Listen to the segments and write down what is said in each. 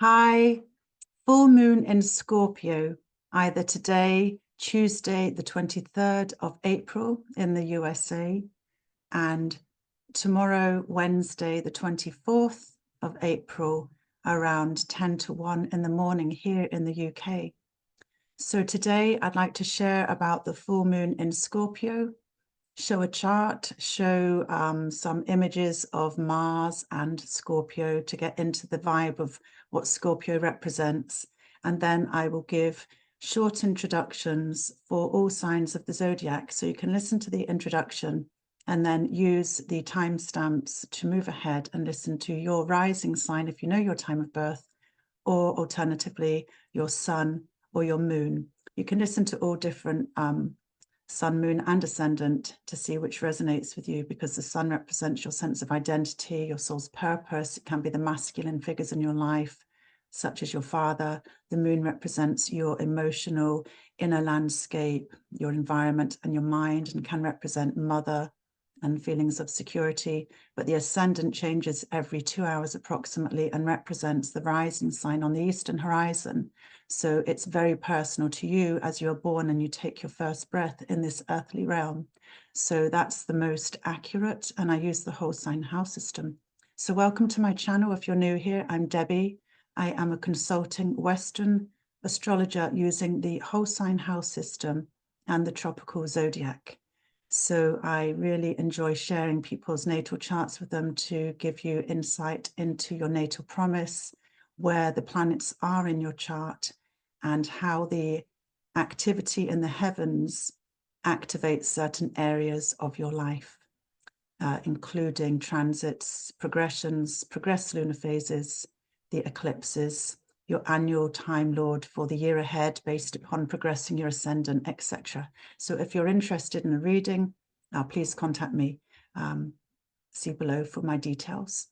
Hi, full moon in Scorpio, either today, Tuesday, the 23rd of April in the USA, and tomorrow, Wednesday, the 24th of April, around 10 to 1 in the morning here in the UK. So today I'd like to share about the full moon in Scorpio, show a chart, show some images of Mars and Scorpio to get into the vibe of what Scorpio represents. And then I will give short introductions for all signs of the zodiac. So you can listen to the introduction and then use the timestamps to move ahead and listen to your rising sign if you know your time of birth, or alternatively, your sun or your moon. You can listen to all different sun, moon, and ascendant to see which resonates with you, because the sun represents your sense of identity, your soul's purpose. It can be the masculine figures in your life, such as your father. The moon represents your emotional inner landscape, your environment, and your mind, and can represent mother and feelings of security. But the ascendant changes every 2 hours approximately and represents the rising sign on the eastern horizon. So it's very personal to you as you're born and you take your first breath in this earthly realm. So that's the most accurate, and I use the whole sign house system. So welcome to my channel. If you're new here, I'm Debbie. I am a consulting Western astrologer using the whole sign house system and the tropical zodiac. So I really enjoy sharing people's natal charts with them to give you insight into your natal promise, where the planets are in your chart, and how the activity in the heavens activates certain areas of your life, including transits, progressions, progressed lunar phases, the eclipses, your annual Time Lord for the year ahead based upon progressing your ascendant, etc. So if you're interested in a reading, please contact me. See below for my details.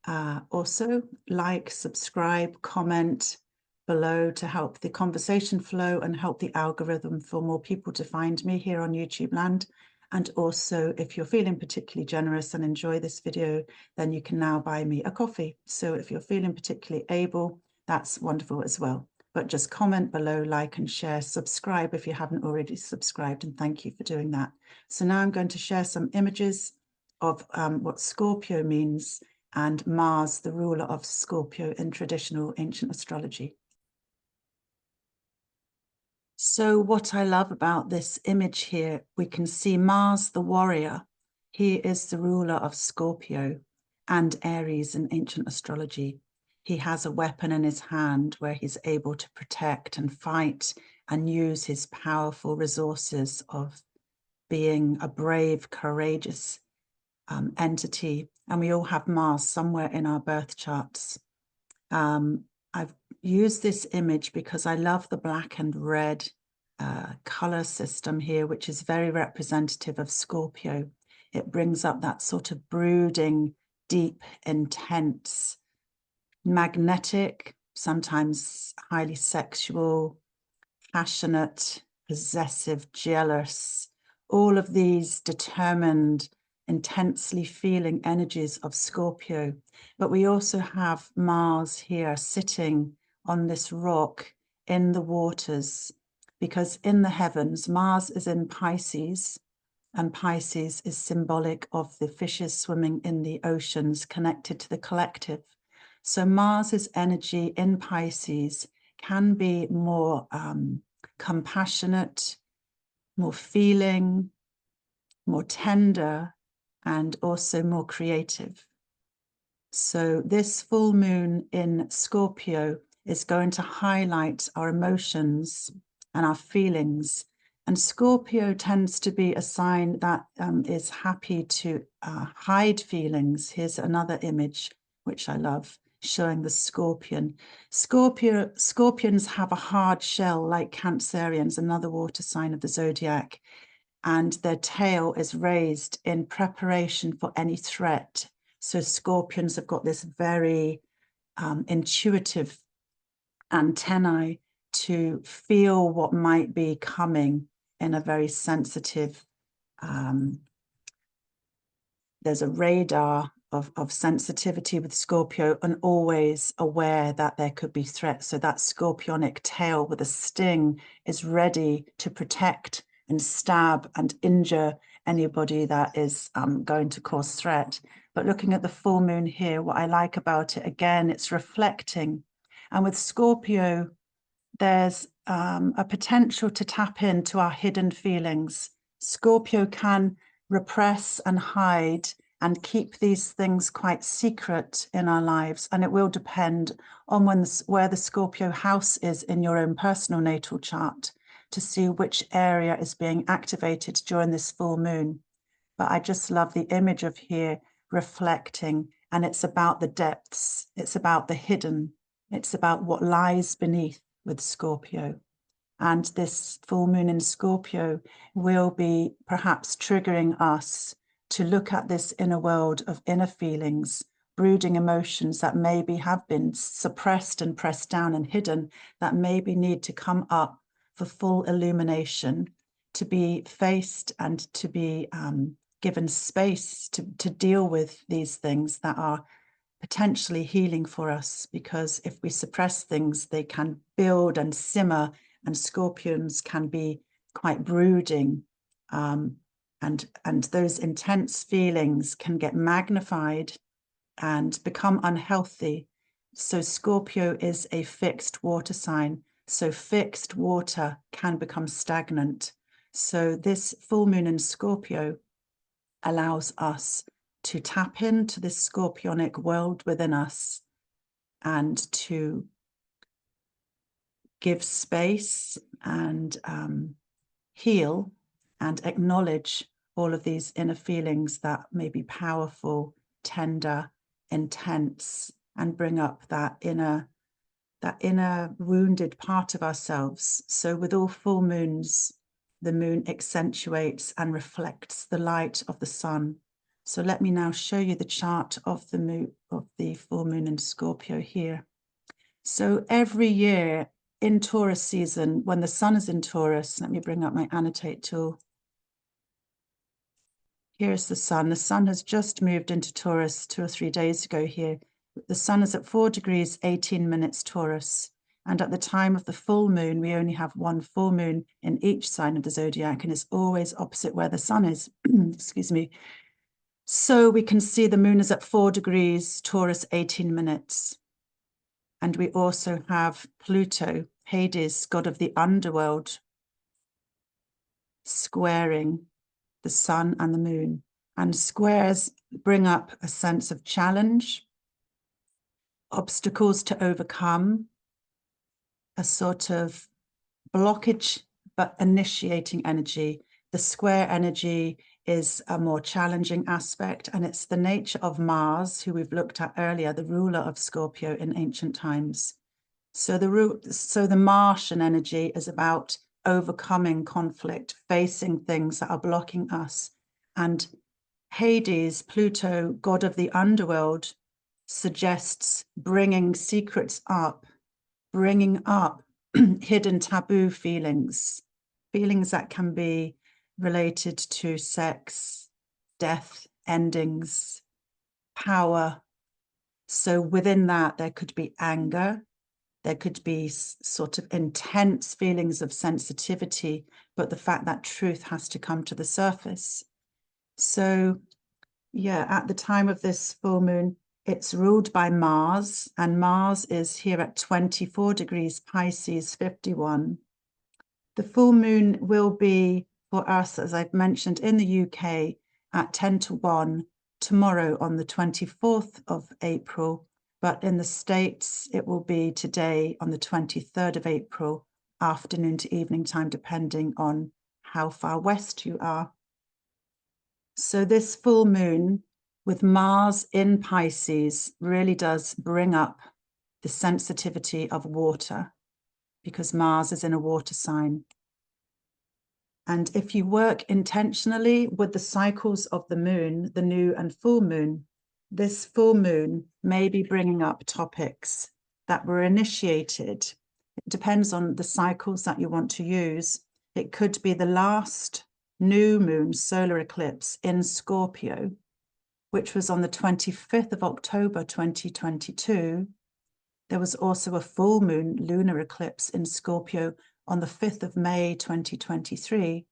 Also, like, subscribe, comment below to help the conversation flow and help the algorithm for more people to find me here on YouTube land. And also, if you're feeling particularly generous and enjoy this video, then you can now buy me a coffee. So if you're feeling particularly able, that's wonderful as well. But just comment below, like and share, subscribe if you haven't already subscribed, and thank you for doing that. So now I'm going to share some images of what Scorpio means, and Mars, the ruler of Scorpio in traditional ancient astrology. So what I love about this image here, we can see Mars, the warrior. He is the ruler of Scorpio and Aries in ancient astrology. He has a weapon in his hand where he's able to protect and fight and use his powerful resources of being a brave, courageous entity. And we all have Mars somewhere in our birth charts. I've used this image because I love the black and red color system here, which is very representative of Scorpio. It brings up that sort of brooding, deep, intense, magnetic, sometimes highly sexual, passionate, possessive, jealous, all of these determined, intensely feeling energies of Scorpio. But we also have Mars here sitting on this rock in the waters, because in the heavens, Mars is in Pisces, and Pisces is symbolic of the fishes swimming in the oceans, connected to the collective. So Mars's energy in Pisces can be more compassionate, more feeling, more tender, and also more creative. So this full moon in Scorpio is going to highlight our emotions and our feelings. And Scorpio tends to be a sign that is happy to hide feelings. Here's another image, which I love, showing the scorpion. Scorpions have a hard shell like Cancerians, another water sign of the zodiac, and their tail is raised in preparation for any threat. So scorpions have got this very intuitive antennae to feel what might be coming in a very sensitive, there's a radar of sensitivity with Scorpio, and always aware that there could be threats. So that scorpionic tail with a sting is ready to protect and stab and injure anybody that is going to cause threat. But looking at the full moon here, what I like about it, again, it's reflecting. And with Scorpio, there's a potential to tap into our hidden feelings. Scorpio can repress and hide and keep these things quite secret in our lives. And it will depend on where the Scorpio house is in your own personal natal chart to see which area is being activated during this full moon. But I just love the image of here reflecting, and it's about the depths. It's about the hidden. It's about what lies beneath with Scorpio. And this full moon in Scorpio will be perhaps triggering us to look at this inner world of inner feelings, brooding emotions that maybe have been suppressed and pressed down and hidden, that maybe need to come up for full illumination, to be faced and to be given space to deal with these things that are potentially healing for us. Because if we suppress things, they can build and simmer, and Scorpions can be quite brooding, and those intense feelings can get magnified and become unhealthy. So Scorpio is a fixed water sign, so fixed water can become stagnant. So this full moon in Scorpio allows us to tap into this scorpionic world within us and to give space and heal and acknowledge all of these inner feelings that may be powerful, tender, intense, and bring up that inner wounded part of ourselves. So with all full moons, the moon accentuates and reflects the light of the sun. So let me now show you the chart of the full moon in Scorpio here. So every year in Taurus season, when the sun is in Taurus, let me bring up my annotate tool. Here's the sun. The sun has just moved into Taurus 2 or 3 days ago here. The sun is at 4 degrees, 18 minutes Taurus. And at the time of the full moon, we only have one full moon in each sign of the zodiac, and it's always opposite where the sun is. Excuse me. So we can see the moon is at 4 degrees, Taurus, 18 minutes. And we also have Pluto, Hades, god of the underworld, squaring the sun and the moon. And squares bring up a sense of challenge, obstacles to overcome, a sort of blockage, but initiating energy. The square energy is a more challenging aspect, and it's the nature of Mars, who we've looked at earlier, the ruler of Scorpio in ancient times. So the Martian energy is about overcoming conflict, facing things that are blocking us. And Hades, Pluto, god of the underworld, suggests bringing secrets up, bringing up hidden taboo feelings that can be related to sex, death, endings, power. So within that, there could be anger, there could be sort of intense feelings of sensitivity, but the fact that truth has to come to the surface. So yeah, at the time of this full moon, it's ruled by Mars, and Mars is here at 24 degrees Pisces, 51. The full moon will be for us, as I've mentioned, in the UK at 10 to 1 tomorrow on the 24th of April. But in the States, it will be today on the 23rd of April, afternoon to evening time, depending on how far west you are. So this full moon with Mars in Pisces really does bring up the sensitivity of water, because Mars is in a water sign. And if you work intentionally with the cycles of the moon, the new and full moon, this full moon may be bringing up topics that were initiated. It depends on the cycles that you want to use. It could be the last new moon solar eclipse in Scorpio, which was on the 25th of October 2022. There was also a full moon lunar eclipse in Scorpio on the 5th of May 2023.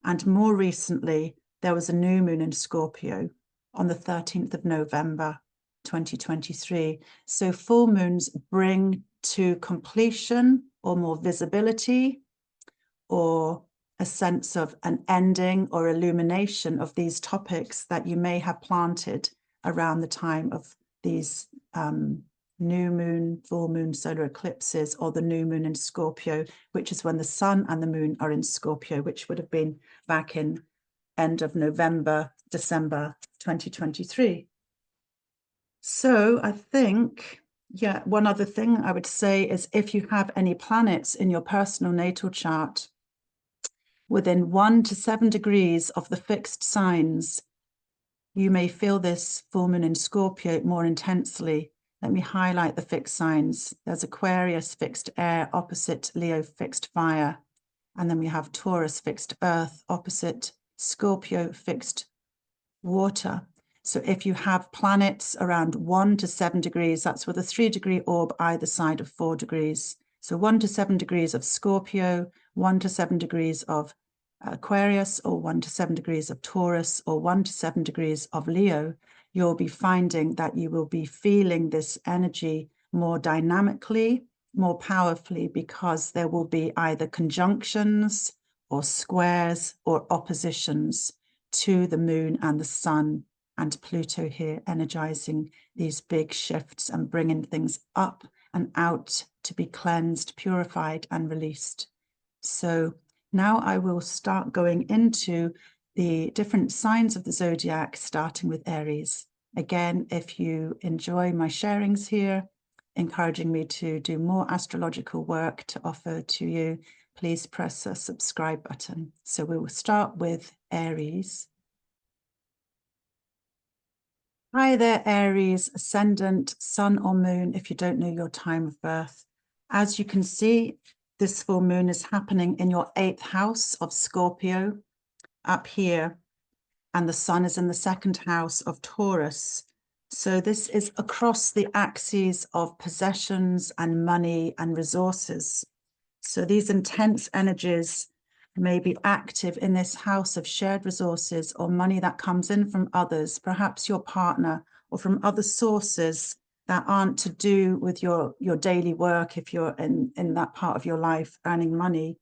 And more recently, there was a new moon in Scorpio on the 13th of November 2023. So full moons bring to completion or more visibility or a sense of an ending or illumination of these topics that you may have planted around the time of these new moon, full moon, solar eclipses, or the new moon in Scorpio, which is when the sun and the moon are in Scorpio, which would have been back in end of November, December 2023. So I think, yeah, one other thing I would say is if you have any planets in your personal natal chart within 1 to 7 degrees of the fixed signs, you may feel this full moon in Scorpio more intensely. Let me highlight the fixed signs. There's Aquarius fixed air opposite Leo fixed fire. And then we have Taurus fixed earth opposite Scorpio fixed water. So if you have planets around 1 to 7 degrees, that's with a 3-degree orb either side of 4 degrees. So 1 to 7 degrees of Scorpio, 1 to 7 degrees of Aquarius, or 1 to 7 degrees of Taurus, or 1 to 7 degrees of Leo, you'll be finding that you will be feeling this energy more dynamically, more powerfully, because there will be either conjunctions or squares or oppositions to the moon and the sun and Pluto here, energizing these big shifts and bringing things up and out to be cleansed, purified, and released. So now I will start going into the different signs of the zodiac, starting with Aries. Again, if you enjoy my sharings here, encouraging me to do more astrological work to offer to you, please press the subscribe button. So we will start with Aries. Hi there, Aries, ascendant, sun or moon, if you don't know your time of birth. As you can see, this full moon is happening in your 8th house of Scorpio up here, and the sun is in the 2nd house of Taurus. So this is across the axes of possessions and money and resources. So these intense energies may be active in this house of shared resources or money that comes in from others, perhaps your partner, or from other sources that aren't to do with your daily work if you're in that part of your life earning money.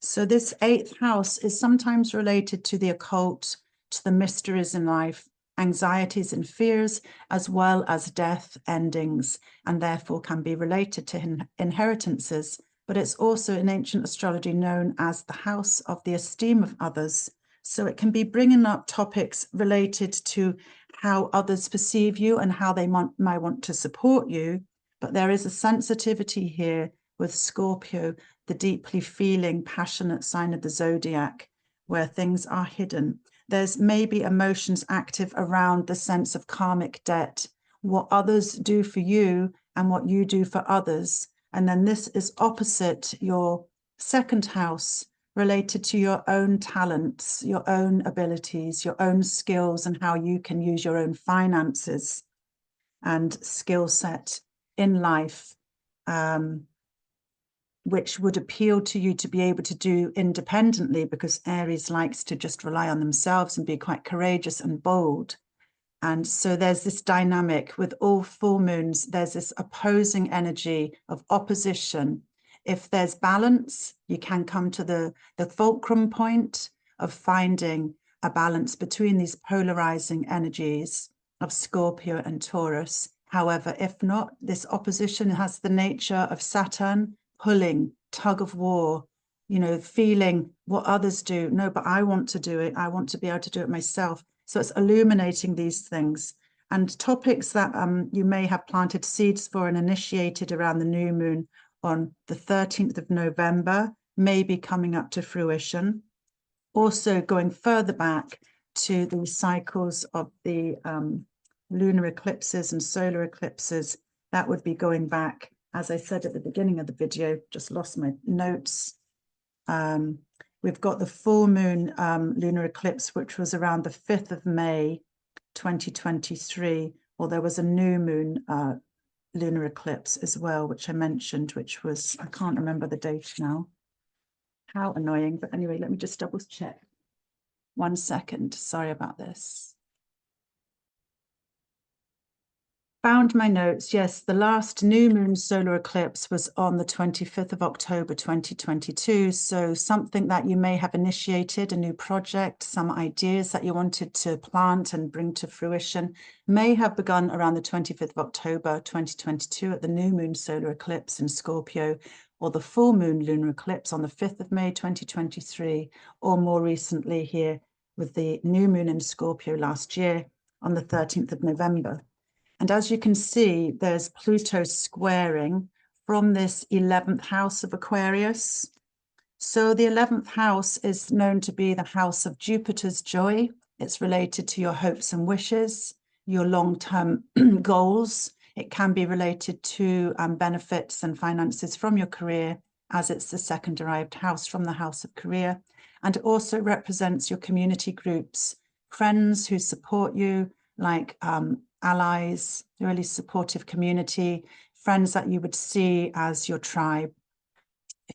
So this 8th house is sometimes related to the occult, to the mysteries in life, anxieties and fears, as well as death, endings, and therefore can be related to inheritances. But it's also in ancient astrology known as the house of the esteem of others. So it can be bringing up topics related to how others perceive you and how they might want to support you. But there is a sensitivity here with Scorpio, the deeply feeling, passionate sign of the zodiac, where things are hidden. There's maybe emotions active around the sense of karmic debt, what others do for you and what you do for others. And then this is opposite your 2nd house, related to your own talents, your own abilities, your own skills, and how you can use your own finances and skill set in life, which would appeal to you to be able to do independently, because Aries likes to just rely on themselves and be quite courageous and bold. And so there's this dynamic with all full moons, there's this opposing energy of opposition. If there's balance, you can come to the fulcrum point of finding a balance between these polarizing energies of Scorpio and Taurus. However, if not, this opposition has the nature of Saturn pulling, tug of war, you know, feeling what others do. No, but I want to do it. I want to be able to do it myself. So it's illuminating these things and topics that you may have planted seeds for and initiated around the new moon on the 13th of November may be coming up to fruition. Also going further back to the cycles of the lunar eclipses and solar eclipses, that would be going back, as I said at the beginning of the video, just lost my notes. We've got the full moon lunar eclipse, which was around the 5th of May 2023, or there was a new moon lunar eclipse as well, which I mentioned, which was, I can't remember the date now. How annoying. But anyway, let me just double check. 1 second. Sorry about this. Found my notes. Yes, the last new moon solar eclipse was on the 25th of October 2022. So something that you may have initiated, a new project, some ideas that you wanted to plant and bring to fruition may have begun around the 25th of October 2022 at the new moon solar eclipse in Scorpio, or the full moon lunar eclipse on the 5th of May 2023, or more recently here with the new moon in Scorpio last year on the 13th of November. And as you can see, there's Pluto squaring from this 11th house of Aquarius. So the 11th house is known to be the house of Jupiter's joy. It's related to your hopes and wishes, your long-term goals. It can be related to benefits and finances from your career, as it's the second derived house from the house of career. And it also represents your community groups, friends who support you, like allies, really supportive community, friends that you would see as your tribe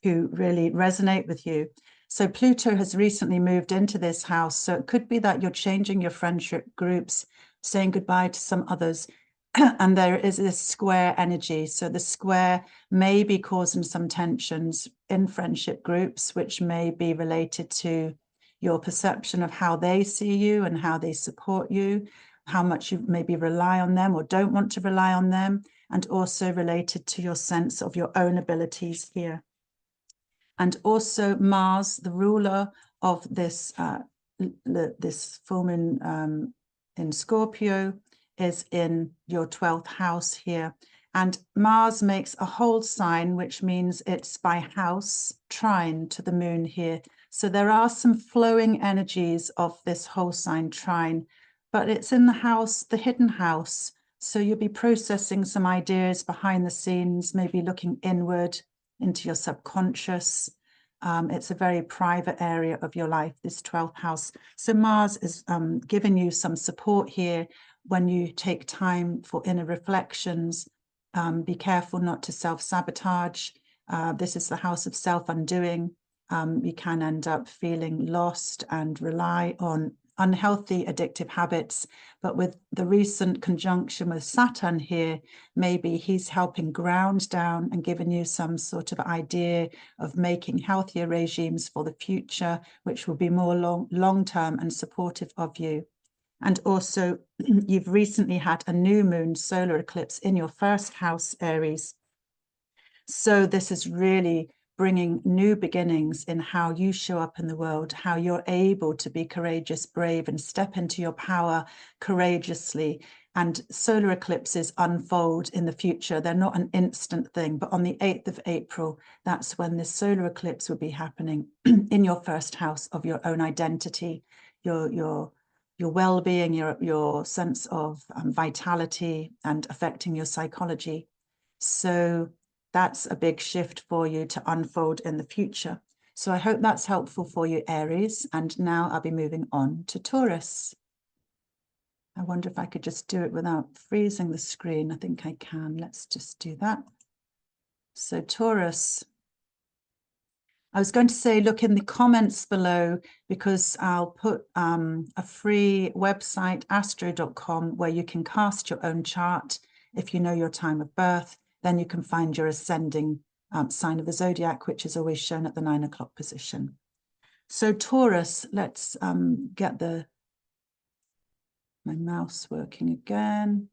who really resonate with you. So Pluto has recently moved into this house. So it could be that you're changing your friendship groups, saying goodbye to some others. And there is this square energy. So the square may be causing some tensions in friendship groups, which may be related to your perception of how they see you and how they support you, how much you maybe rely on them or don't want to rely on them, and also related to your sense of your own abilities here. And also Mars, the ruler of this full moon in Scorpio, is in your 12th house here. And Mars makes a whole sign, which means it's by house trine to the moon here. So there are some flowing energies of this whole sign trine, but it's in the house, the hidden house. So you'll be processing some ideas behind the scenes, maybe looking inward into your subconscious. It's a very private area of your life, this 12th house. So Mars is giving you some support here when you take time for inner reflections. Be careful not to self-sabotage. This is the house of self-undoing. You can end up feeling lost and rely on unhealthy addictive habits, but with the recent conjunction with Saturn here, maybe he's helping ground down and giving you some sort of idea of making healthier regimes for the future, which will be more long-term and supportive of you. And also, you've recently had a new moon solar eclipse in your first house, Aries. So this is really bringing new beginnings in how you show up in the world, how you're able to be courageous, brave, and step into your power courageously. And solar eclipses unfold in the future. They're not an instant thing, but on the 8th of April, that's when this solar eclipse will be happening in your first house of your own identity, your well-being, your sense of vitality, and affecting your psychology. So that's a big shift for you to unfold in the future. So I hope that's helpful for you, Aries. And now I'll be moving on to Taurus. I wonder if I could just do it without freezing the screen. I think I can. Let's just do that. So Taurus, I was going to say, look in the comments below, because I'll put a free website, astro.com, where you can cast your own chart. If you know your time of birth, then you can find your ascending sign of the zodiac, which is always shown at the 9 o'clock position. So Taurus, let's get my mouse working again.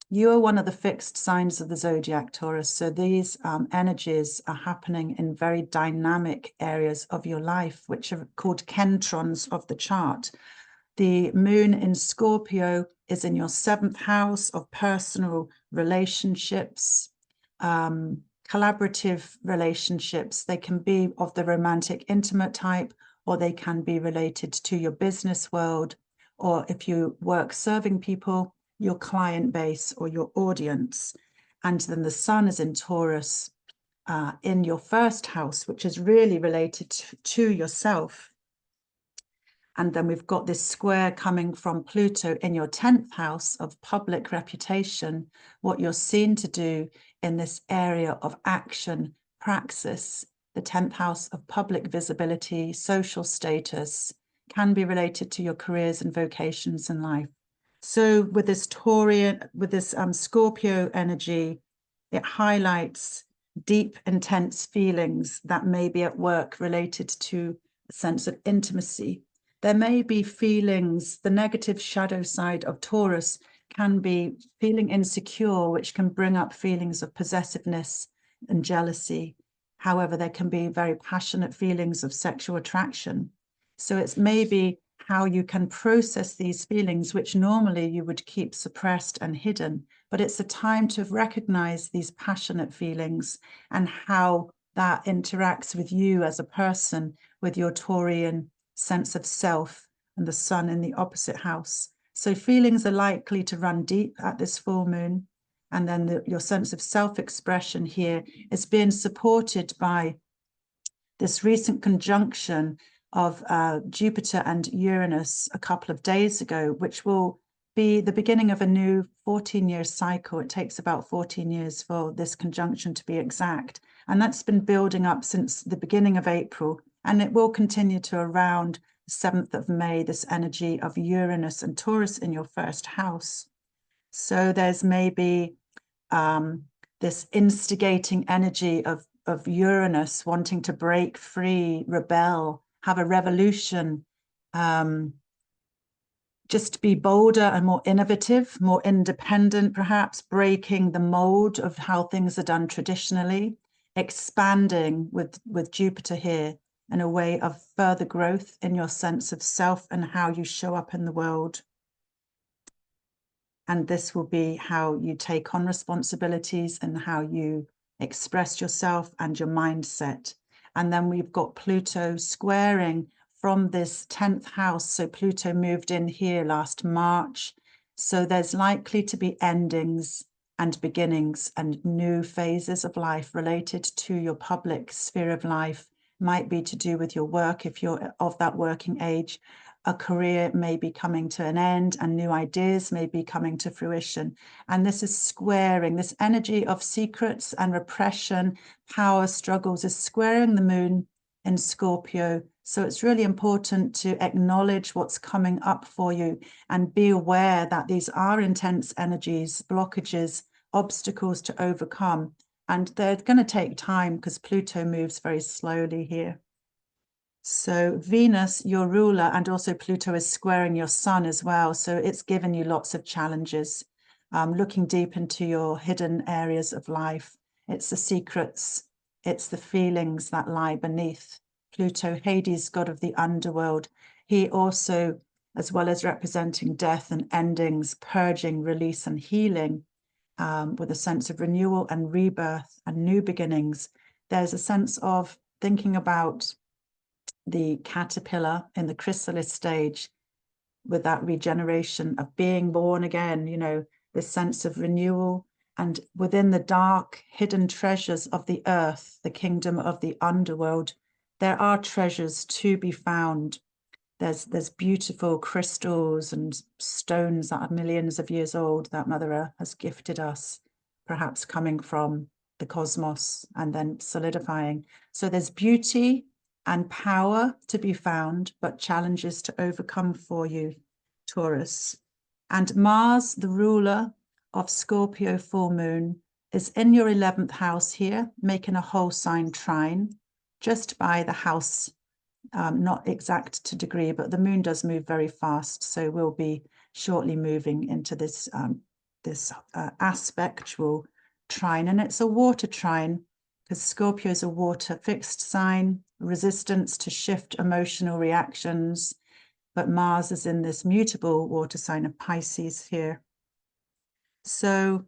You are one of the fixed signs of the zodiac, Taurus. So these energies are happening in very dynamic areas of your life, which are called kentrons of the chart. The moon in Scorpio is in your 7th house of personal relationships, collaborative relationships. They can be of the romantic, intimate type, or they can be related to your business world, or if you work serving people, your client base or your audience. And then the sun is in Taurus in your 1st house, which is really related to yourself. And then we've got this square coming from Pluto in your 10th house of public reputation, what you're seen to do in this area of action, praxis. The 10th house of public visibility, social status, can be related to your careers and vocations in life. So with this Taurian, with this Scorpio energy, it highlights deep, intense feelings that may be at work related to a sense of intimacy. There may be feelings, the negative shadow side of Taurus can be feeling insecure, which can bring up feelings of possessiveness and jealousy. However, there can be very passionate feelings of sexual attraction. So it's maybe how you can process these feelings, which normally you would keep suppressed and hidden. But it's a time to recognize these passionate feelings and how that interacts with you as a person, with your Taurian sense of self and the sun in the opposite house. So feelings are likely to run deep at this full moon. And then your sense of self-expression here is being supported by this recent conjunction of Jupiter and Uranus a couple of days ago, which will be the beginning of a new 14-year cycle. It takes about 14 years for this conjunction to be exact. And that's been building up since the beginning of April. And it will continue to around the 7th of May, this energy of Uranus and Taurus in your first house. So there's maybe this instigating energy of Uranus wanting to break free, rebel, have a revolution, just be bolder and more innovative, more independent, perhaps breaking the mold of how things are done traditionally, expanding with Jupiter here in a way of further growth in your sense of self and how you show up in the world. And this will be how you take on responsibilities and how you express yourself and your mindset. And then we've got Pluto squaring from this 10th house. So Pluto moved in here last March. So there's likely to be endings and beginnings and new phases of life related to your public sphere of life. Might be to do with your work if you're of that working age. A career may be coming to an end and new ideas may be coming to fruition. And this is squaring, this energy of secrets and repression, power struggles is squaring the moon in Scorpio. So it's really important to acknowledge what's coming up for you and be aware that these are intense energies, blockages, obstacles to overcome. And they're going to take time because Pluto moves very slowly here. So Venus, your ruler, and also Pluto is squaring your sun as well. So it's given you lots of challenges, looking deep into your hidden areas of life. It's the secrets, it's the feelings that lie beneath. Pluto, Hades, god of the underworld. He also, as well as representing death and endings, purging, release, and healing, with a sense of renewal and rebirth and new beginnings. There's a sense of thinking about the caterpillar in the chrysalis stage with that regeneration of being born again, you know, this sense of renewal. And within the dark hidden treasures of the earth, the kingdom of the underworld, there are treasures to be found. There's beautiful crystals and stones that are millions of years old that Mother Earth has gifted us, perhaps coming from the cosmos and then solidifying. So there's beauty and power to be found, but challenges to overcome for you, Taurus. And Mars, the ruler of Scorpio full moon, is in your 11th house here, making a whole sign trine just by the house. Not exact to degree, but the moon does move very fast. So we'll be shortly moving into this, aspectual trine. And it's a water trine because Scorpio is a water fixed sign, resistance to shift emotional reactions. But Mars is in this mutable water sign of Pisces here. So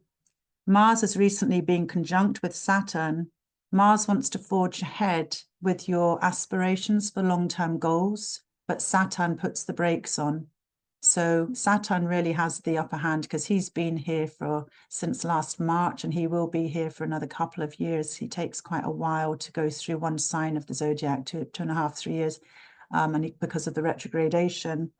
Mars has recently been conjunct with Saturn. Mars wants to forge ahead with your aspirations for long-term goals, but Saturn puts the brakes on. So Saturn really has the upper hand because he's been here since last March, and he will be here for another couple of years. He takes quite a while to go through one sign of the zodiac, 2.5, 3 years. and because of the retrogradation.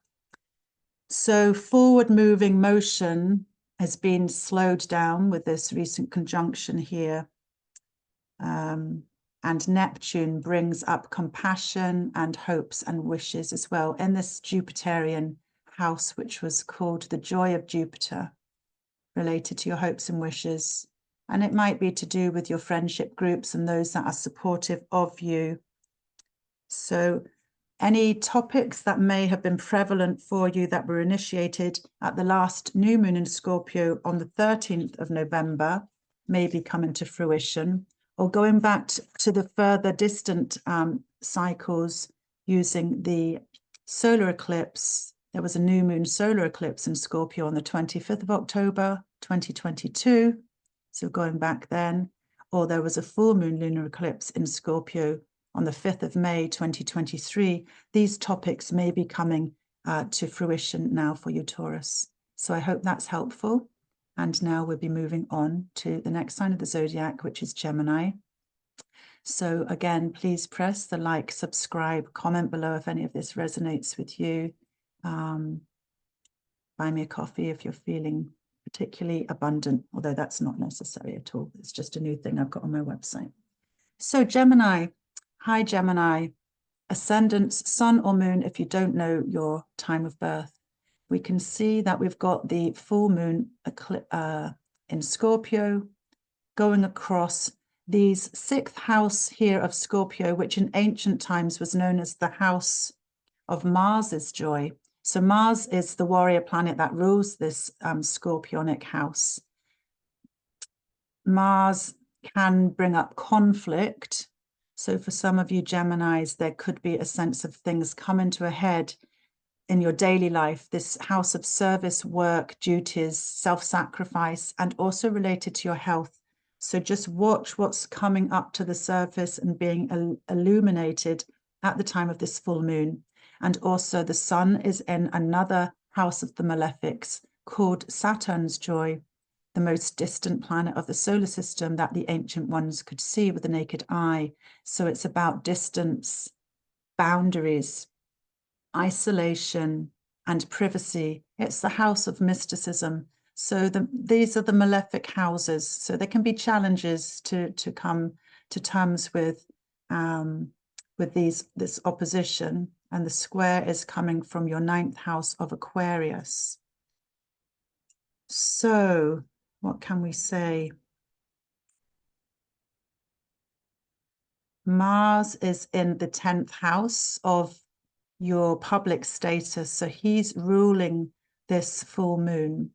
So forward moving motion has been slowed down with this recent conjunction here. And Neptune brings up compassion and hopes and wishes as well in this Jupiterian house, which was called the joy of Jupiter, related to your hopes and wishes. And it might be to do with your friendship groups and those that are supportive of you. So any topics that may have been prevalent for you that were initiated at the last new moon in Scorpio on the 13th of November may be coming to fruition, or going back to the further distant cycles using the solar eclipse. There was a new moon solar eclipse in Scorpio on the 25th of October, 2022. So going back then, or there was a full moon lunar eclipse in Scorpio on the 5th of May, 2023. These topics may be coming to fruition now for you, Taurus. So I hope that's helpful. And now we'll be moving on to the next sign of the zodiac, which is Gemini. So again, please press the like, subscribe, comment below if any of this resonates with you. Buy me a coffee if you're feeling particularly abundant, although that's not necessary at all. It's just a new thing I've got on my website. So Gemini, hi Gemini, ascendants, sun or moon, if you don't know your time of birth. We can see that we've got the full moon in Scorpio going across these 6th house here of Scorpio, which in ancient times was known as the house of Mars's joy. So Mars is the warrior planet that rules this Scorpionic house. Mars can bring up conflict. So for some of you Geminis, there could be a sense of things coming to a head in your daily life, this house of service, work, duties, self-sacrifice, and also related to your health. So just watch what's coming up to the surface and being illuminated at the time of this full moon. And also the sun is in another house of the malefics called Saturn's joy, the most distant planet of the solar system that the ancient ones could see with the naked eye. So it's about distance, boundaries, isolation, and privacy. It's the house of mysticism. So these are the malefic houses. So there can be challenges to come to terms with this opposition. And the square is coming from your 9th house of Aquarius. So what can we say? Mars is in the 10th house of your public status. So he's ruling this full moon,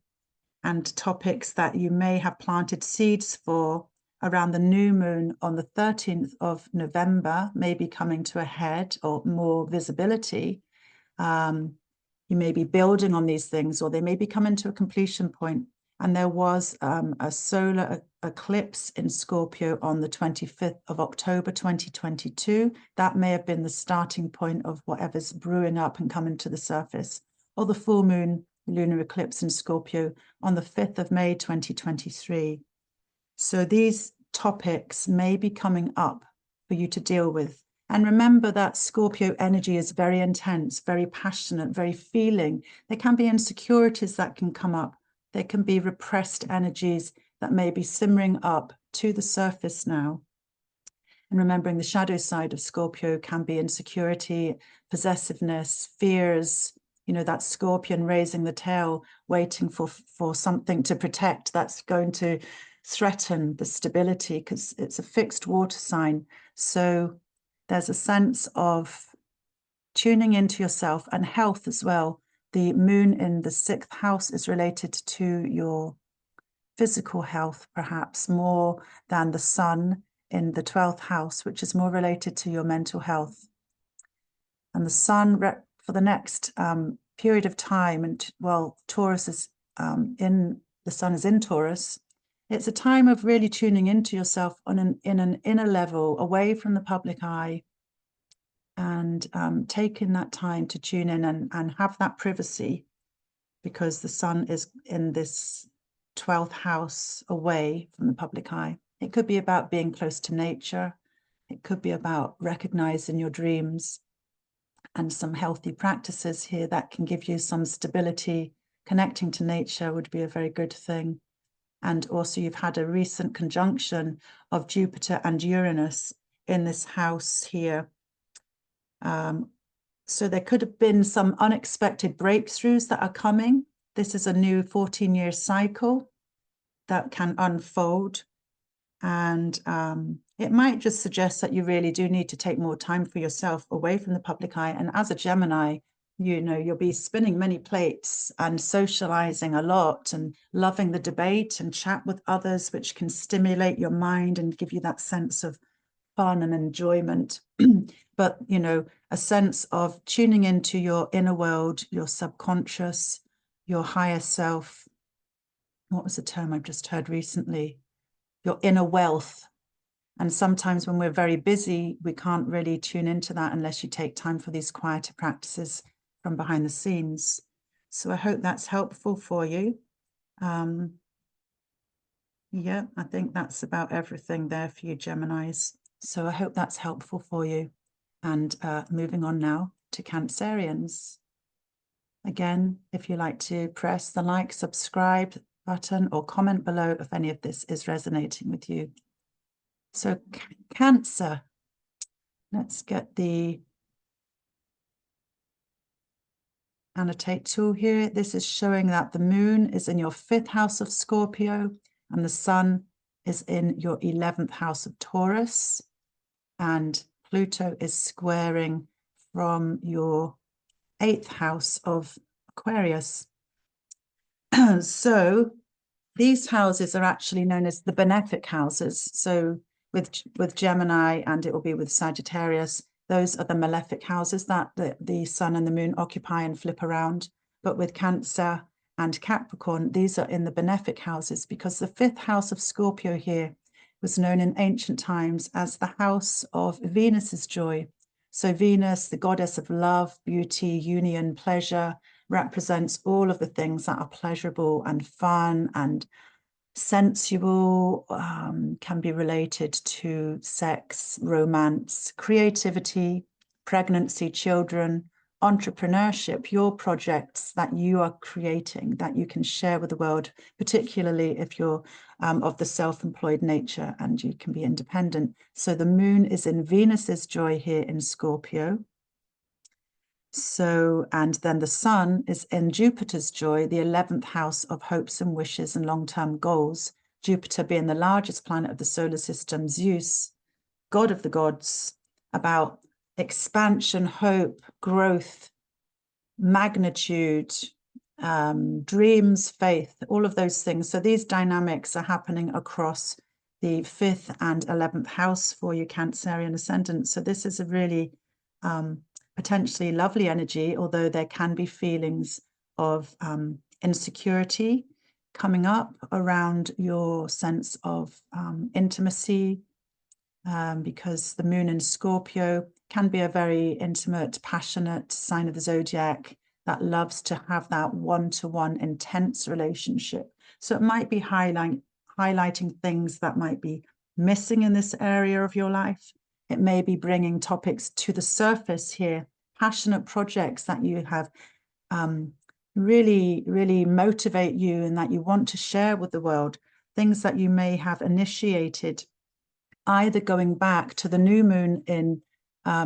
and topics that you may have planted seeds for around the new moon on the 13th of November may be coming to a head or more visibility. You may be building on these things, or they may be coming to a completion point. And there was a solar eclipse in Scorpio on the 25th of October, 2022. That may have been the starting point of whatever's brewing up and coming to the surface. Or the full moon lunar eclipse in Scorpio on the 5th of May, 2023. So these topics may be coming up for you to deal with. And remember that Scorpio energy is very intense, very passionate, very feeling. There can be insecurities that can come up. There can be repressed energies that may be simmering up to the surface now. And remembering the shadow side of Scorpio can be insecurity, possessiveness, fears, you know, that scorpion raising the tail, waiting for something to protect that's going to threaten the stability, because it's a fixed water sign. So there's a sense of tuning into yourself and health as well. The moon in the 6th house is related to your physical health, perhaps more than the sun in the 12th house, which is more related to your mental health. And the sun for the next period of time, and well, Taurus is the sun is in Taurus. It's a time of really tuning into yourself in an inner level, away from the public eye, and taking that time to tune in and have that privacy, because the sun is in this 12th house away from the public eye. It could be about being close to nature. It could be about recognizing your dreams. and some healthy practices here that can give you some stability. Connecting to nature would be a very good thing. And also you've had a recent conjunction of Jupiter and Uranus in this house here. So there could have been some unexpected breakthroughs that are coming. This is a new 14-year cycle that can unfold. And it might just suggest that you really do need to take more time for yourself away from the public eye. And as a Gemini, you know, you'll be spinning many plates and socializing a lot and loving the debate and chat with others, which can stimulate your mind and give you that sense of fun and enjoyment. But, you know, a sense of tuning into your inner world, your subconscious, your higher self. What was the term I've just heard recently? Your inner wealth. And sometimes when we're very busy, we can't really tune into that unless you take time for these quieter practices from behind the scenes. So I hope that's helpful for you. Yeah, I think that's about everything there for you, Geminis. So I hope that's helpful for you. And moving on now to Cancerians. Again, if you like to press the like, subscribe button or comment below if any of this is resonating with you. So Cancer, let's get the annotate tool here. This is showing that the moon is in your 5th house of Scorpio and the sun is in your 11th house of Taurus, and Pluto is squaring from your 8th house of Aquarius. So these houses are actually known as the benefic houses. So with Gemini, and it will be with Sagittarius, those are the malefic houses that the sun and the moon occupy and flip around. But with Cancer and Capricorn, these are in the benefic houses, because the 5th house of Scorpio here was known in ancient times as the house of Venus's joy. So Venus, the goddess of love, beauty, union, pleasure, represents all of the things that are pleasurable and fun and sensual, can be related to sex, romance, creativity, pregnancy, children, entrepreneurship, your projects that you are creating that you can share with the world, particularly if you're of the self-employed nature and you can be independent. So the moon is in Venus's joy here in Scorpio. So, and then the sun is in Jupiter's joy, the 11th house of hopes and wishes and long-term goals. Jupiter being the largest planet of the solar system, Zeus, god of the gods, about expansion, hope, growth, magnitude, dreams, faith, all of those things. So these dynamics are happening across the 5th and 11th house for you, Cancerian ascendant. So this is a really potentially lovely energy, although there can be feelings of insecurity coming up around your sense of intimacy, because the moon in Scorpio can be a very intimate, passionate sign of the zodiac that loves to have that one-to-one intense relationship. So it might be highlighting things that might be missing in this area of your life. It may be bringing topics to the surface here, passionate projects that you have really, really motivate you and that you want to share with the world, things that you may have initiated, either going back to the new moon in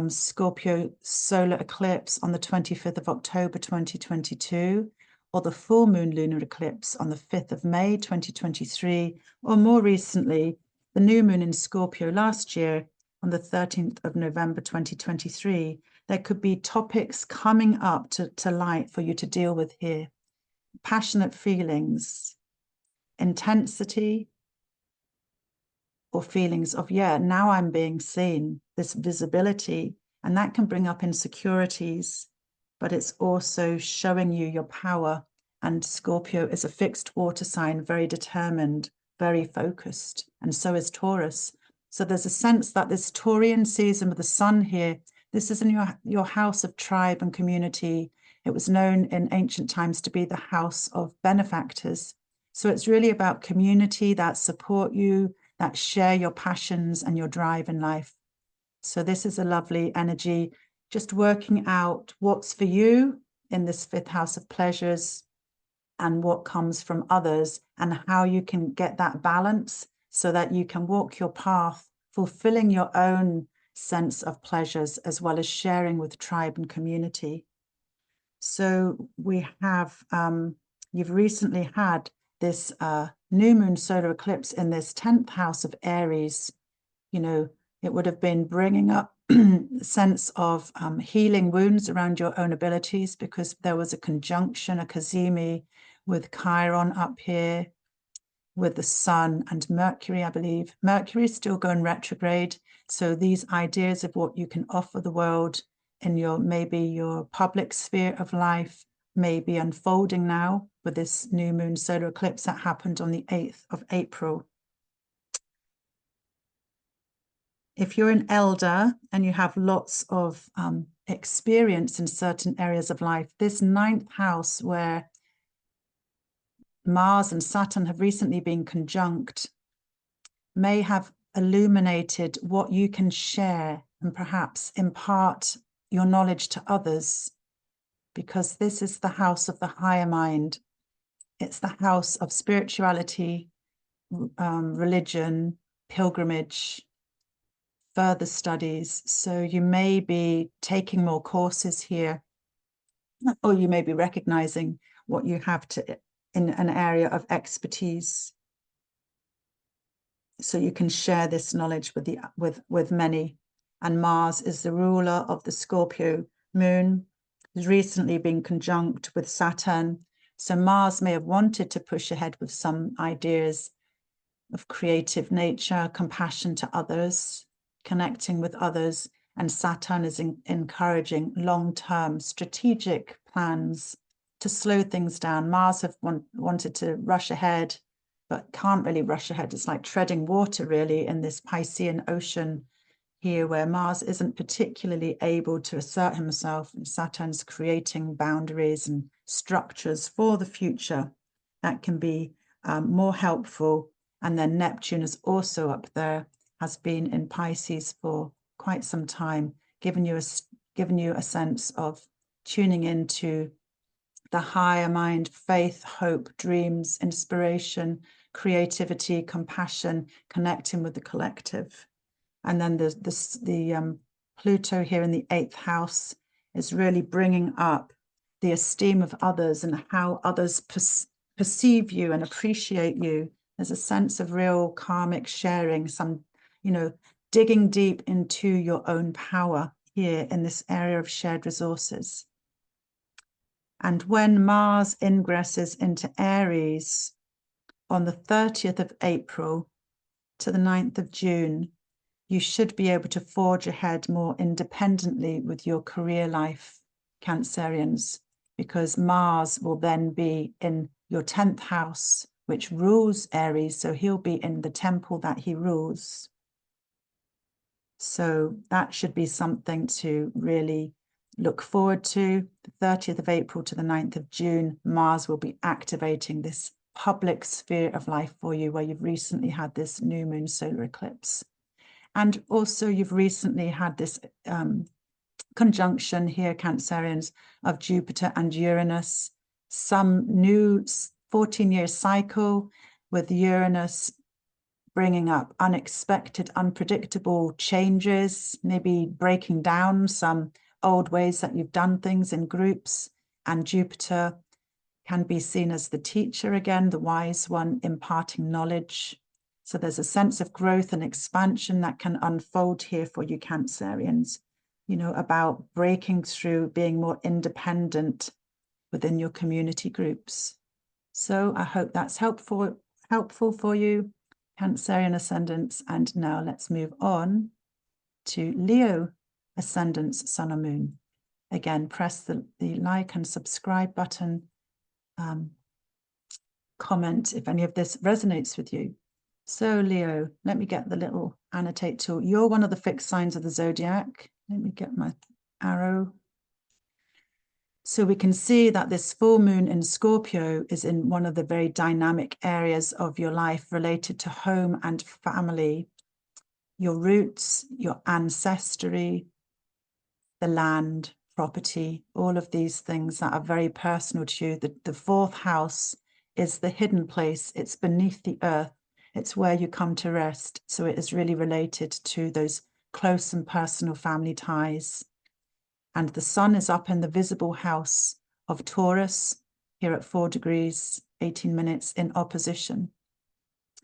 Scorpio solar eclipse on the 25th of October 2022, or the full moon lunar eclipse on the 5th of May 2023, or more recently, the new moon in Scorpio last year on the 13th of November 2023. There could be topics coming up to light for you to deal with here. Passionate feelings, intensity, or feelings of, yeah, now I'm being seen, this visibility, and that can bring up insecurities, but it's also showing you your power. And Scorpio is a fixed water sign, very determined, very focused, and so is Taurus. So there's a sense that this Taurian season with the sun here, this is in your house of tribe and community. It was known in ancient times to be the house of benefactors. So it's really about community that support you, that share your passions and your drive in life. So this is a lovely energy. just working out what's for you in this fifth house of pleasures and what comes from others, and how you can get that balance so that you can walk your path, fulfilling your own sense of pleasures as well as sharing with tribe and community. So we have, you've recently had this new moon solar eclipse in this 10th house of Aries. You know, it would have been bringing up sense of healing wounds around your own abilities, because there was a conjunction, a cazimi, with Chiron up here, with the Sun and Mercury, I believe. Mercury is still going retrograde. So these ideas of what you can offer the world in your, maybe your public sphere of life, may be unfolding now with this new moon solar eclipse that happened on the 8th of April. If you're an elder and you have lots of experience in certain areas of life, this 9th house where Mars and Saturn have recently been conjunct may have illuminated what you can share and perhaps impart your knowledge to others, because this is the house of the higher mind. It's the house of spirituality, religion, pilgrimage, further studies. So you may be taking more courses here, or you may be recognizing what you have to in an area of expertise, so you can share this knowledge with many. And Mars is the ruler of the Scorpio moon. Has recently been conjunct with Saturn, so Mars may have wanted to push ahead with some ideas of creative nature, compassion to others, connecting with others, and Saturn is encouraging long-term strategic plans to slow things down. Mars have wanted to rush ahead, but can't really rush ahead. It's like treading water, really, in this Piscean ocean here, where Mars isn't particularly able to assert himself, and Saturn's creating boundaries and structures for the future that can be more helpful. And then Neptune is also up there, has been in Pisces for quite some time, giving you a sense of tuning into the higher mind, faith, hope, dreams, inspiration, creativity, compassion, connecting with the collective. And then the Pluto here in the 8th house is really bringing up the esteem of others and how others perceive you and appreciate you. There's a sense of real karmic sharing, some, you know, digging deep into your own power here in this area of shared resources. And when Mars ingresses into Aries on the 30th of April to the 9th of June, you should be able to forge ahead more independently with your career life, Cancerians, because Mars will then be in your 10th house, which rules Aries. So he'll be in the temple that he rules. So that should be something to really look forward to. The 30th of April to the 9th of June, Mars will be activating this public sphere of life for you, where you've recently had this new moon solar eclipse. And also you've recently had this conjunction here, Cancerians, of Jupiter and Uranus, some new 14-year cycle with Uranus bringing up unexpected, unpredictable changes, maybe breaking down some old ways that you've done things in groups. And Jupiter can be seen as the teacher again, the wise one, imparting knowledge. So there's a sense of growth and expansion that can unfold here for you, Cancerians, you know, about breaking through, being more independent within your community groups. So I hope that's helpful for you, Cancerian ascendants. And now let's move on to Leo ascendants, sun or moon. Again, press the like and subscribe button. Comment if any of this resonates with you. So Leo, let me get the little annotate tool. You're one of the fixed signs of the zodiac. Let me get my arrow. So we can see that this full moon in Scorpio is in one of the very dynamic areas of your life related to home and family, your roots, your ancestry, the land, property, all of these things that are very personal to you. The fourth house is the hidden place. It's beneath the earth. It's where you come to rest. So it is really related to those close and personal family ties. And the sun is up in the visible house of Taurus, here at 4 degrees, 18 minutes in opposition.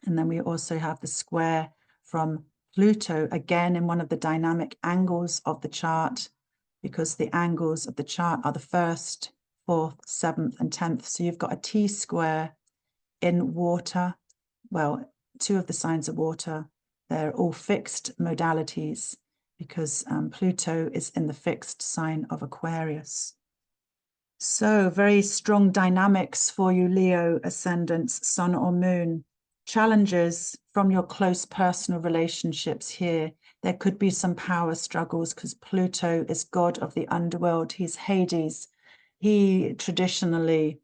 And then we also have the square from Pluto, again in one of the dynamic angles of the chart, because the angles of the chart are the 1st, 4th, 7th, and 10th. So you've got a T-square in water. Well, 2 of the signs of water. They're all fixed modalities because Pluto is in the fixed sign of Aquarius. So very strong dynamics for you, Leo, ascendants, sun or moon. Challenges from your close personal relationships here. There could be some power struggles because Pluto is god of the underworld. He's Hades. He traditionally,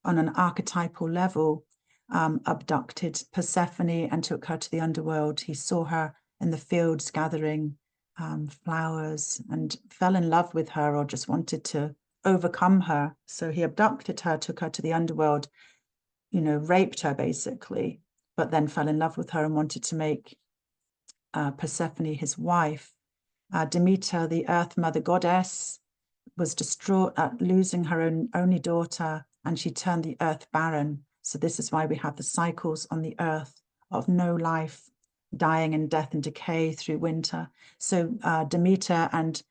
on an archetypal level, abducted Persephone and took her to the underworld. He saw her in the fields gathering flowers and fell in love with her, or just wanted to overcome her. So he abducted her, took her to the underworld, you know, raped her basically, but then fell in love with her and wanted to make Persephone his wife. Demeter, the earth mother goddess, was distraught at losing her only daughter, and she turned the earth barren. So this is why we have the cycles on the earth of no life, dying and death and decay through winter. So Demeter and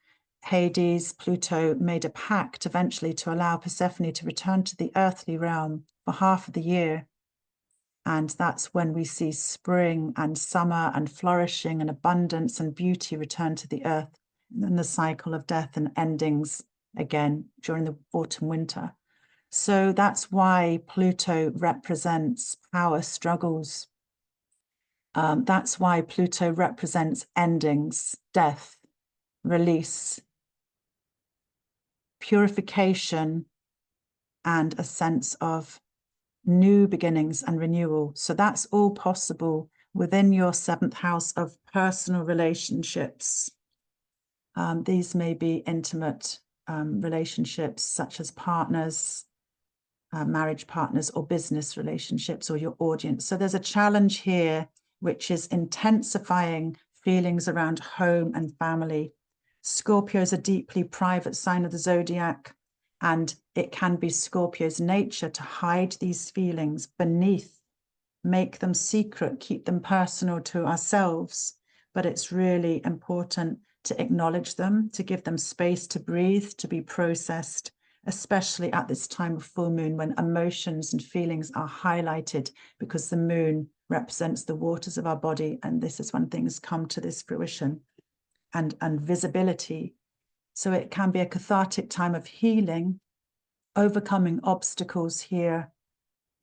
Hades, Pluto, made a pact eventually to allow Persephone to return to the earthly realm for half of the year. And that's when we see spring and summer and flourishing and abundance and beauty return to the earth, and the cycle of death and endings again during the autumn, winter. So that's why Pluto represents power struggles. That's why Pluto represents endings, death, release, purification, and a sense of new beginnings and renewal. So that's all possible within your 7th house of personal relationships. These may be intimate relationships such as partners, marriage partners, or business relationships, or your audience. So there's a challenge here, which is intensifying feelings around home and family. Scorpio is a deeply private sign of the zodiac, and it can be Scorpio's nature to hide these feelings beneath, make them secret, keep them personal to ourselves. But it's really important to acknowledge them, to give them space to breathe, to be processed, especially at this time of full moon when emotions and feelings are highlighted, because the moon represents the waters of our body. And this is when things come to this fruition and visibility. So it can be a cathartic time of healing, overcoming obstacles here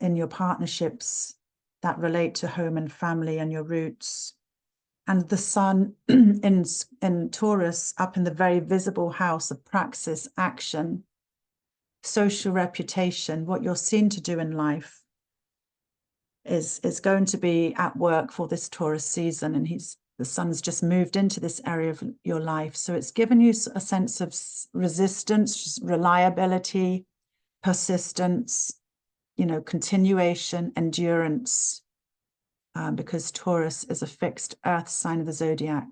in your partnerships that relate to home and family and your roots. And the sun in Taurus, up in the very visible house of praxis, action, social reputation, what you're seen to do in life is going to be at work for this Taurus season. And the sun's just moved into this area of your life. So it's given you a sense of resistance, reliability, persistence, you know, continuation, endurance, because Taurus is a fixed earth sign of the zodiac.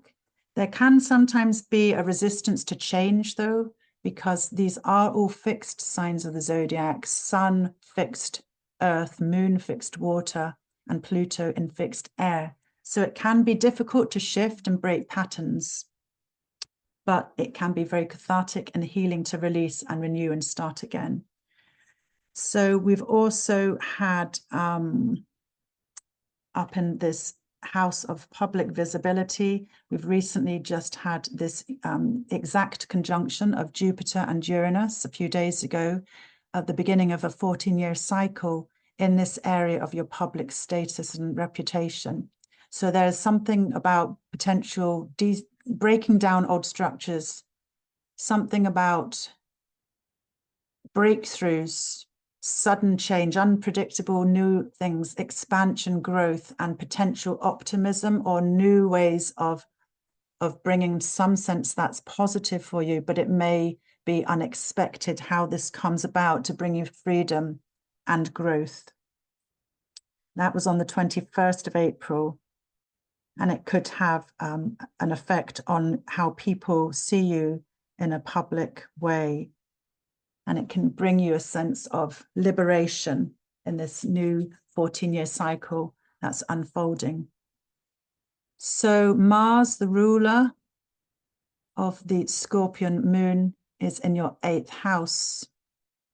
There can sometimes be a resistance to change, though, because these are all fixed signs of the zodiac: sun, fixed earth, moon, fixed water, and Pluto in fixed air. So it can be difficult to shift and break patterns, but it can be very cathartic and healing to release and renew and start again. So we've also had up in this house of public visibility, we've recently just had this exact conjunction of Jupiter and Uranus a few days ago at the beginning of a 14-year cycle in this area of your public status and reputation. So there's something about potential breaking down old structures, something about breakthroughs, sudden change, unpredictable new things, expansion, growth, and potential optimism, or new ways of of bringing some sense that's positive for you, but it may be unexpected how this comes about to bring you freedom and growth. That was on the 21st of April, and it could have an effect on how people see you in a public way, and it can bring you a sense of liberation in this new 14-year cycle that's unfolding. So Mars, the ruler of the Scorpion moon, is in your 8th house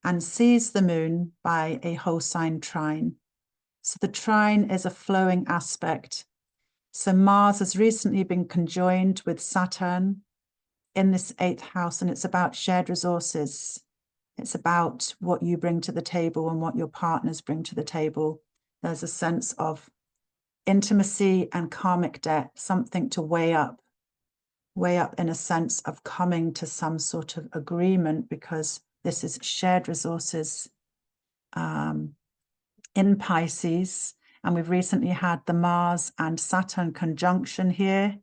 and sees the moon by a whole sign trine. So the trine is a flowing aspect. So Mars has recently been conjoined with Saturn in this 8th house, and it's about shared resources. It's about what you bring to the table and what your partners bring to the table. There's a sense of intimacy and karmic debt, something to weigh up in a sense of coming to some sort of agreement, because this is shared resources in Pisces. And we've recently had the Mars and Saturn conjunction here.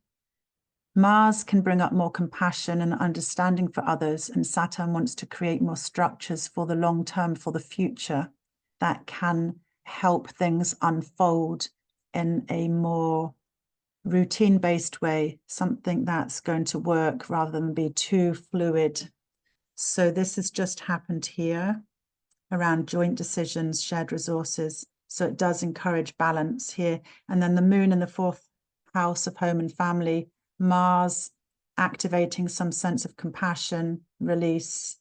Mars can bring up more compassion and understanding for others, and Saturn wants to create more structures for the long term, for the future, that can help things unfold in a more routine-based way, something that's going to work rather than be too fluid. So this has just happened here around joint decisions, shared resources. So it does encourage balance here. And then the moon in the 4th house of home and family, Mars activating some sense of compassion, release,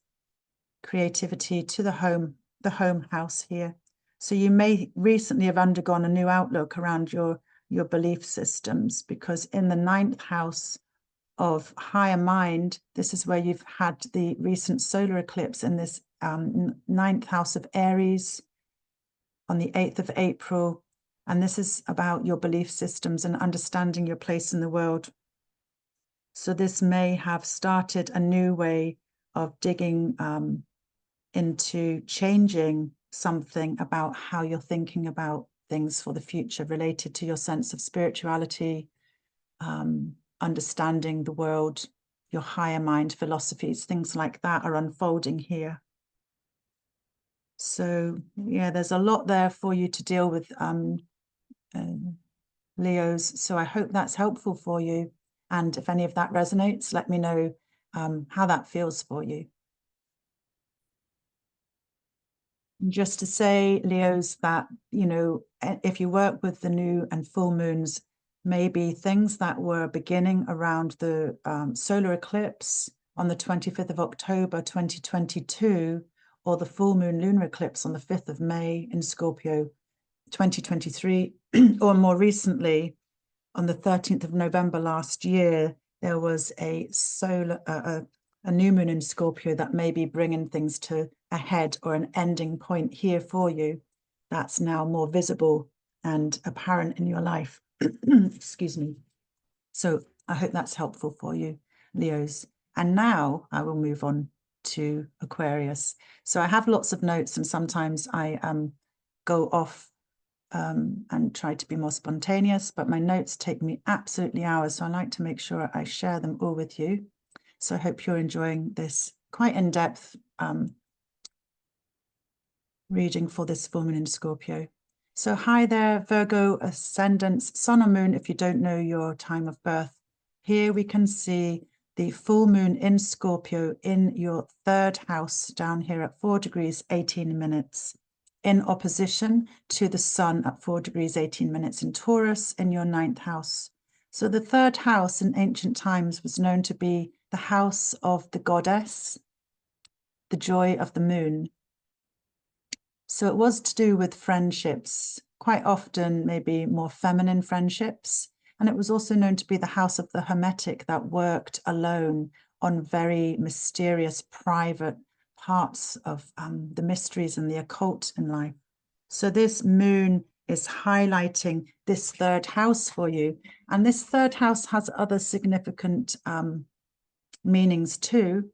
creativity to the home house here. So you may recently have undergone a new outlook around your belief systems, because in the 9th house of higher mind, this is where you've had the recent solar eclipse in this 9th house of Aries on the 8th of April. And this is about your belief systems and understanding your place in the world. So this may have started a new way of digging into changing something about how you're thinking about things for the future related to your sense of spirituality, understanding the world, your higher mind philosophies, things like that are unfolding here. So yeah, there's a lot there for you to deal with, Leos. So I hope that's helpful for you. And if any of that resonates, let me know how that feels for you. Just to say, Leos, that, you know, if you work with the new and full moons, maybe things that were beginning around the solar eclipse on the 25th of October 2022, or the full moon lunar eclipse on the 5th of May in Scorpio 2023, or more recently on the 13th of November last year, there was a new moon in Scorpio that may be bringing things to a head or an ending point here for you. That's now more visible and apparent in your life. Excuse me. So I hope that's helpful for you, Leos. And now I will move on to Aquarius. So I have lots of notes, and sometimes I go off and try to be more spontaneous, but my notes take me absolutely hours. So I like to make sure I share them all with you. So I hope you're enjoying this quite in-depth reading for this full moon in Scorpio. So hi there, Virgo ascendants, sun or moon, if you don't know your time of birth. Here we can see the full moon in Scorpio in your 3rd house down here at 4 degrees 18 minutes, in opposition to the sun at 4 degrees 18 minutes in Taurus in your 9th house. So the 3rd house in ancient times was known to be the house of the goddess, the joy of the moon. So it was to do with friendships, quite often maybe more feminine friendships. And it was also known to be the house of the hermetic, that worked alone on very mysterious, private parts of the mysteries and the occult in life. So this moon is highlighting this 3rd house for you. And this 3rd house has other significant meanings too.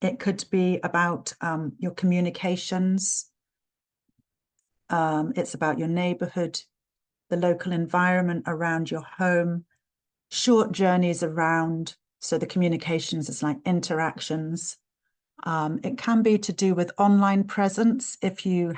It could be about your communications. It's about your neighborhood, the local environment around your home, short journeys around. So the communications is like interactions. It can be to do with online presence if you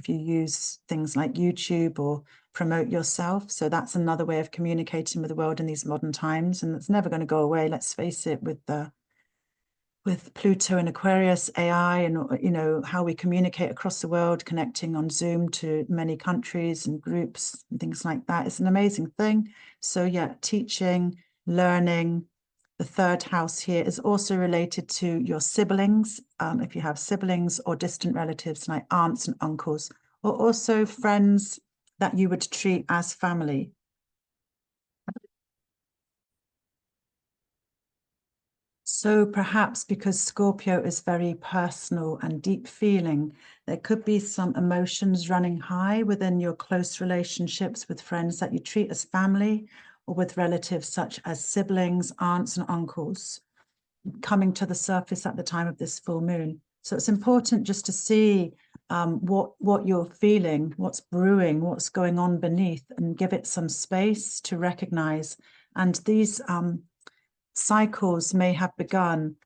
use things like YouTube or promote yourself. So that's another way of communicating with the world in these modern times, and it's never going to go away. Let's face it, with Pluto and Aquarius, AI, and how we communicate across the world, connecting on Zoom to many countries and groups and things like that. It's an amazing thing. So yeah, teaching, learning. The third house here is also related to your siblings, if you have siblings or distant relatives like aunts and uncles, or also friends that you would treat as family. So perhaps because Scorpio is very personal and deep feeling, there could be some emotions running high within your close relationships with friends that you treat as family, or with relatives such as siblings, aunts and uncles, coming to the surface at the time of this full moon. So it's important just to see what you're feeling, what's brewing, what's going on beneath, and give it some space to recognize. And these cycles may have begun,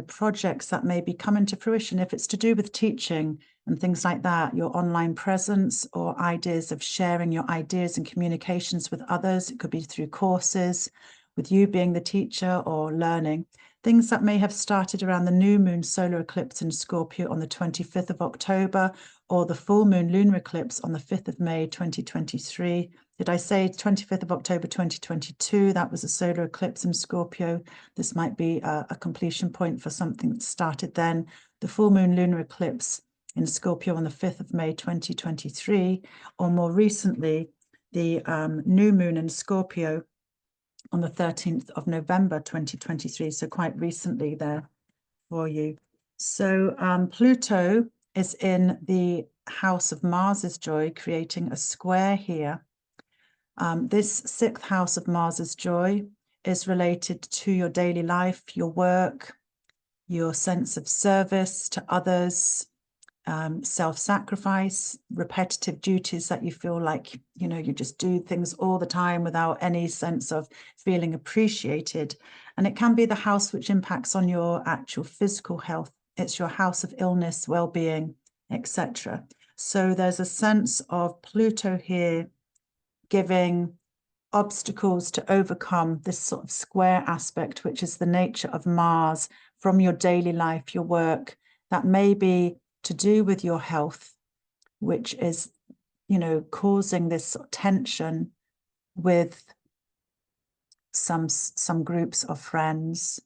projects that may be coming to fruition. If it's to do with teaching and things like that, your online presence or ideas of sharing your ideas and communications with others, it could be through courses, with you being the teacher, or learning. Things that may have started around the new moon solar eclipse in Scorpio on the 25th of October, or the full moon lunar eclipse on the 5th of May, 2023. Did I say 25th of October 2022? That was a solar eclipse in Scorpio. This might be a completion point for something that started then. The full moon lunar eclipse in Scorpio on the 5th of May 2023, or more recently, the new moon in Scorpio on the 13th of November 2023. So quite recently there for you. So Pluto is in the house of Mars's joy, creating a square here. This sixth house of Mars's joy is related to your daily life, your work, your sense of service to others, self-sacrifice, repetitive duties that you feel like, you just do things all the time without any sense of feeling appreciated. And it can be the house which impacts on your actual physical health. It's your house of illness, well-being, etc. So there's a sense of Pluto here giving obstacles to overcome this sort of square aspect, which is the nature of Mars from your daily life, your work, that may be to do with your health, which is, causing this tension with some groups of friends.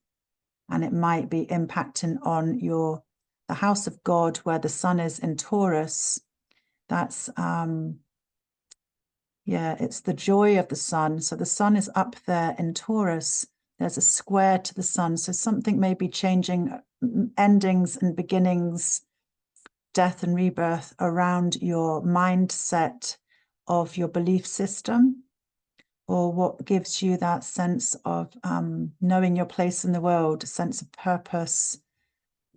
And it might be impacting on the house of God, where the sun is in Taurus. That's it's the joy of the sun. So the sun is up there in Taurus. There's a square to the sun. So something may be changing, endings and beginnings, death and rebirth around your mindset of your belief system, or what gives you that sense of knowing your place in the world, a sense of purpose,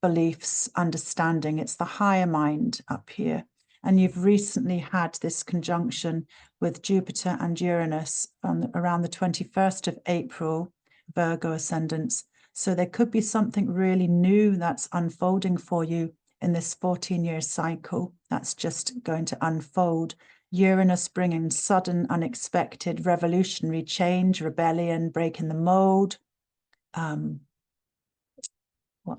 beliefs, understanding. It's the higher mind up here. And you've recently had this conjunction with Jupiter and Uranus around the 21st of April, Virgo ascendants. So there could be something really new that's unfolding for you in this 14-year cycle that's just going to unfold. Uranus bringing sudden, unexpected, revolutionary change, rebellion, breaking the mold. What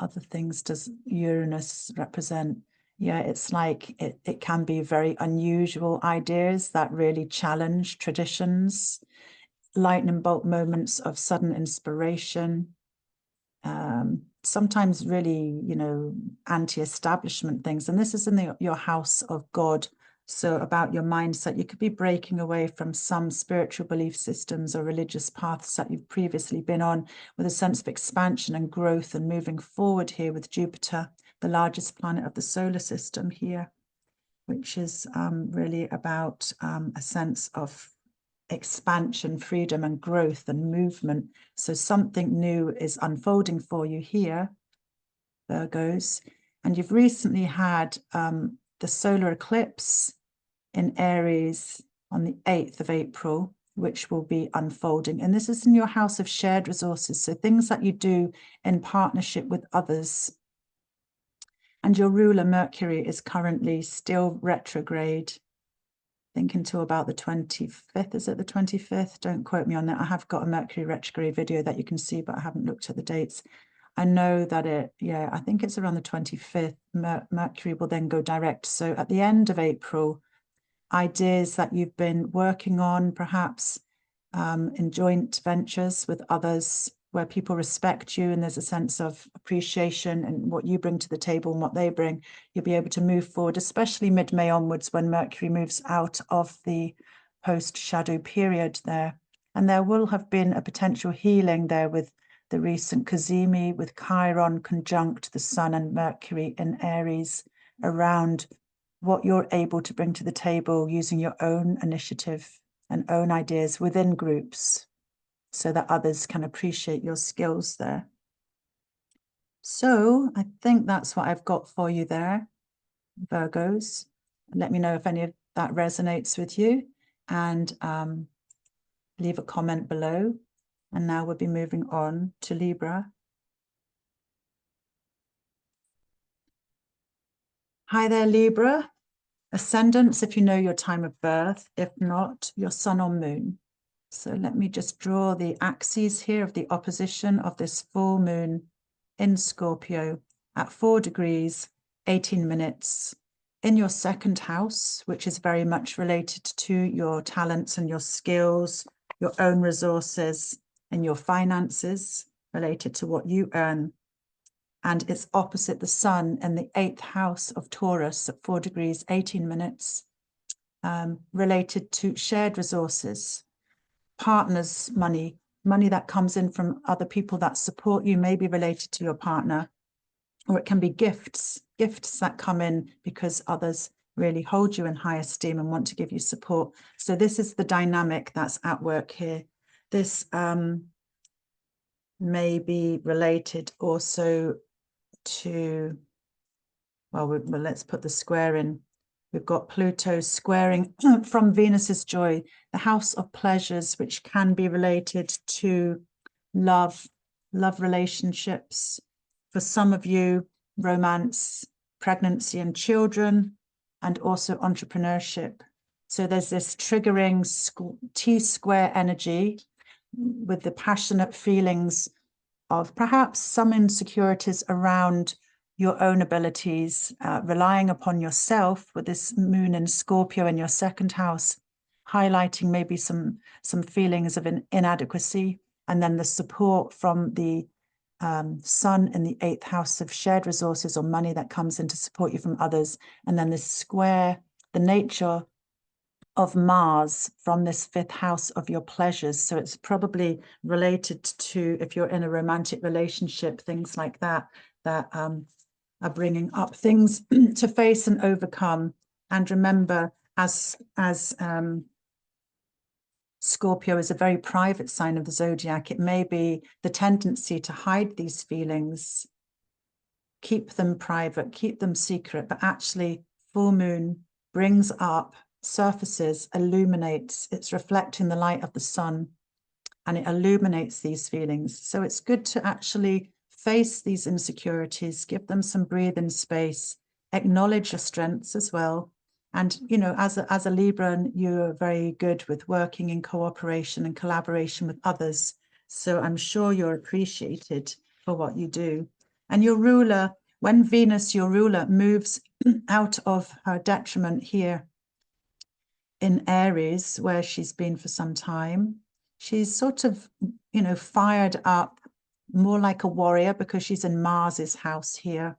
other things does Uranus represent? Yeah, it's like it can be very unusual ideas that really challenge traditions, lightning bolt moments of sudden inspiration, sometimes really, anti-establishment things. And this is in your house of God. So about your mindset, you could be breaking away from some spiritual belief systems or religious paths that you've previously been on, with a sense of expansion and growth and moving forward here with Jupiter, the largest planet of the solar system here, which is really about a sense of expansion, freedom and growth and movement. So something new is unfolding for you here, Virgos. And you've recently had the solar eclipse in Aries on the 8th of April, which will be unfolding. And this is in your house of shared resources. So things that you do in partnership with others. And your ruler, Mercury, is currently still retrograde. I think until about the 25th. Is it the 25th? Don't quote me on that. I have got a Mercury retrograde video that you can see, but I haven't looked at the dates. I know that I think it's around the 25th. Mercury will then go direct. So at the end of April, ideas that you've been working on, perhaps in joint ventures with others, where people respect you and there's a sense of appreciation and what you bring to the table and what they bring, you'll be able to move forward, especially mid-May onwards when Mercury moves out of the post-shadow period there. And there will have been a potential healing there with the recent Cazimi, with Chiron conjunct the Sun and Mercury in Aries, around what you're able to bring to the table using your own initiative and own ideas within groups so that others can appreciate your skills there. So I think that's what I've got for you there, Virgos. Let me know if any of that resonates with you, and leave a comment below. And now we'll be moving on to Libra. Hi there, Libra. Ascendants, if you know your time of birth. If not, your sun or moon. So let me just draw the axes here of the opposition of this full moon in Scorpio at 4 degrees, 18 minutes in your second house, which is very much related to your talents and your skills, your own resources and your finances, related to what you earn. And it's opposite the sun in the 8th house of Taurus at 4 degrees, 18 minutes, related to shared resources, partners' money that comes in from other people that support you, may be related to your partner, or it can be gifts that come in because others really hold you in high esteem and want to give you support. So this is the dynamic that's at work here. This may be related also to, well, let's put the square in. We've got Pluto squaring from Venus's joy, the house of pleasures, which can be related to love relationships. For some of you, romance, pregnancy and children, and also entrepreneurship. So there's this triggering T-square energy with the passionate feelings of perhaps some insecurities around your own abilities, relying upon yourself with this moon in Scorpio in your second house, highlighting maybe some feelings of inadequacy, and then the support from the sun in the 8th house of shared resources or money that comes in to support you from others, and then this square, the nature of Mars from this 5th house of your pleasures. So it's probably related to, if you're in a romantic relationship, things like that are bringing up things to face and overcome. And remember, as Scorpio is a very private sign of the zodiac, it may be the tendency to hide these feelings, keep them private, keep them secret, but actually full moon brings up, surfaces, illuminates, it's reflecting the light of the sun, and it illuminates these feelings. So it's good to actually face these insecurities, give them some breathing space, acknowledge your strengths as well. And, you know, as a Libran, you're very good with working in cooperation and collaboration with others. So I'm sure you're appreciated for what you do. And your ruler, when Venus, your ruler, moves out of her detriment here in Aries, where she's been for some time, she's sort of, you know, fired up, more like a warrior because she's in Mars's house here.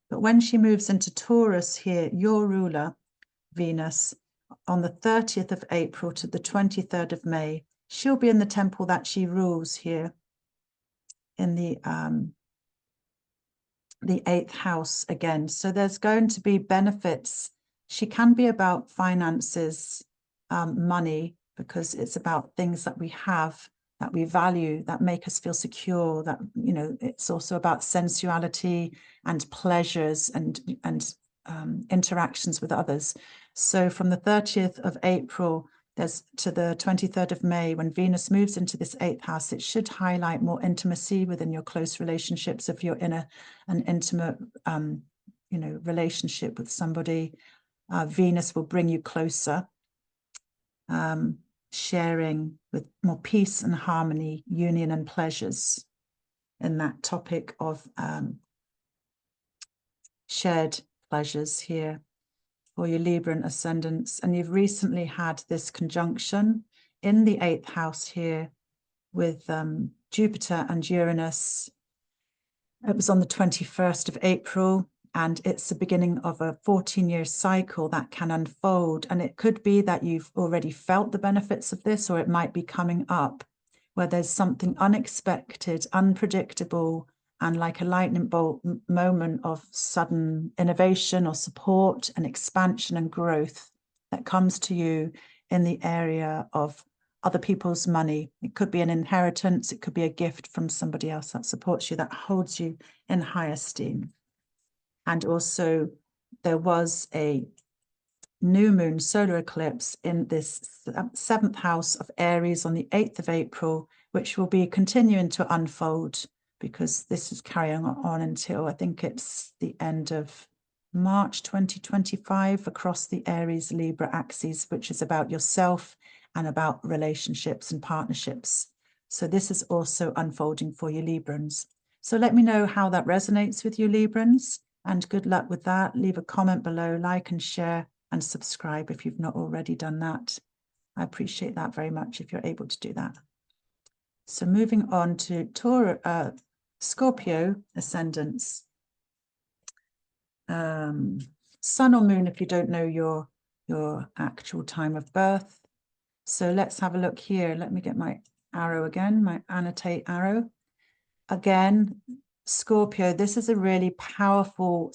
But when she moves into Taurus here, your ruler, Venus, on the 30th of April to the 23rd of May, she'll be in the temple that she rules here in the 8th house again. So there's going to be benefits. She can be about finances, money, because it's about things that we have, that we value, that make us feel secure, that, you know, it's also about sensuality and pleasures and interactions with others. So from the 30th of April there's to the 23rd of May, when Venus moves into this 8th house, it should highlight more intimacy within your close relationships. If you're in an intimate, relationship with somebody, Venus will bring you closer, sharing with more peace and harmony, union and pleasures in that topic of shared pleasures here for your Libran ascendants. And you've recently had this conjunction in the 8th house here with Jupiter and Uranus. It was on the 21st of April, and it's the beginning of a 14-year cycle that can unfold. And it could be that you've already felt the benefits of this, or it might be coming up, where there's something unexpected, unpredictable, and like a lightning bolt moment of sudden innovation or support and expansion and growth that comes to you in the area of other people's money. It could be an inheritance, it could be a gift from somebody else that supports you, that holds you in high esteem. And also there was a new moon solar eclipse in this 7th house of Aries on the 8th of April, which will be continuing to unfold, because this is carrying on until I think it's the end of March 2025 across the Aries Libra axis, which is about yourself and about relationships and partnerships. So this is also unfolding for you Librans. So let me know how that resonates with you Librans, and good luck with that. Leave a comment below, like and share and subscribe if you've not already done that. I appreciate that very much if you're able to do that. So moving on to Scorpio ascendants. Sun or moon if you don't know your actual time of birth. So let's have a look here. Let me get my arrow again, my annotate arrow. Again, Scorpio, this is a really powerful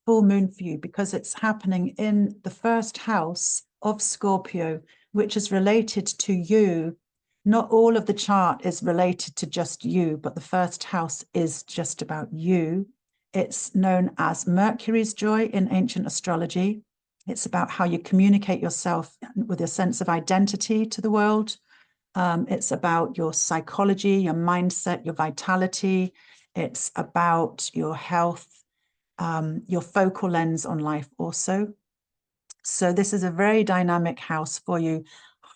full moon for you because it's happening in the 1st house of Scorpio, which is related to you. Not all of the chart is related to just you, but the 1st house is just about you. It's known as Mercury's joy in ancient astrology. It's about how you communicate yourself with your sense of identity to the world. It's about your psychology, your mindset, your vitality. It's about your health, your focal lens on life also. So this is a very dynamic house for you,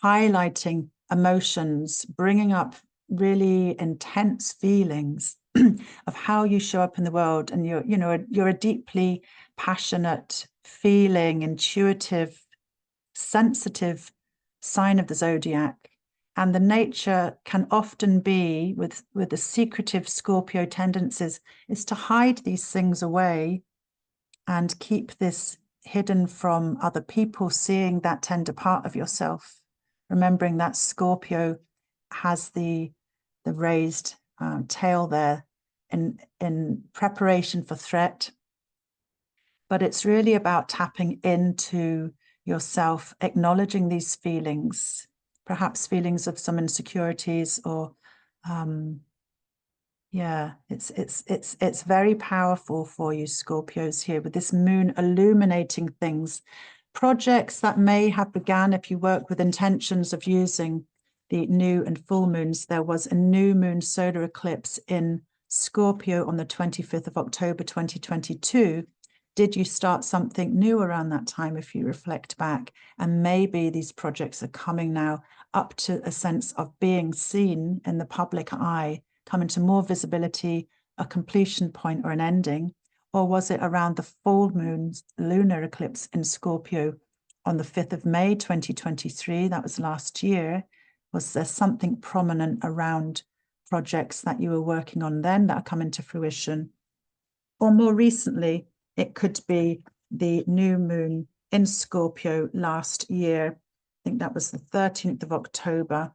highlighting emotions, bringing up really intense feelings of how you show up in the world. And you're a deeply passionate, feeling, intuitive, sensitive sign of the zodiac. And the nature can often be, with the secretive Scorpio tendencies, is to hide these things away and keep this hidden from other people seeing that tender part of yourself. Remembering that Scorpio has the raised tail there in preparation for threat. But it's really about tapping into yourself, acknowledging these feelings, perhaps feelings of some insecurities, or it's very powerful for you Scorpios here, with this moon illuminating things, projects that may have begun if you work with intentions of using the new and full moons. There was a new moon solar eclipse in Scorpio on the 25th of October 2022. Did you start something new around that time if you reflect back? And maybe these projects are coming now up to a sense of being seen in the public eye, coming to more visibility, a completion point or an ending. Or was it around the full moon's lunar eclipse in Scorpio on the 5th of May 2023? That was last year. Was there something prominent around projects that you were working on then that are coming to fruition? Or more recently, it could be the new moon in Scorpio last year. I think that was the 13th of October.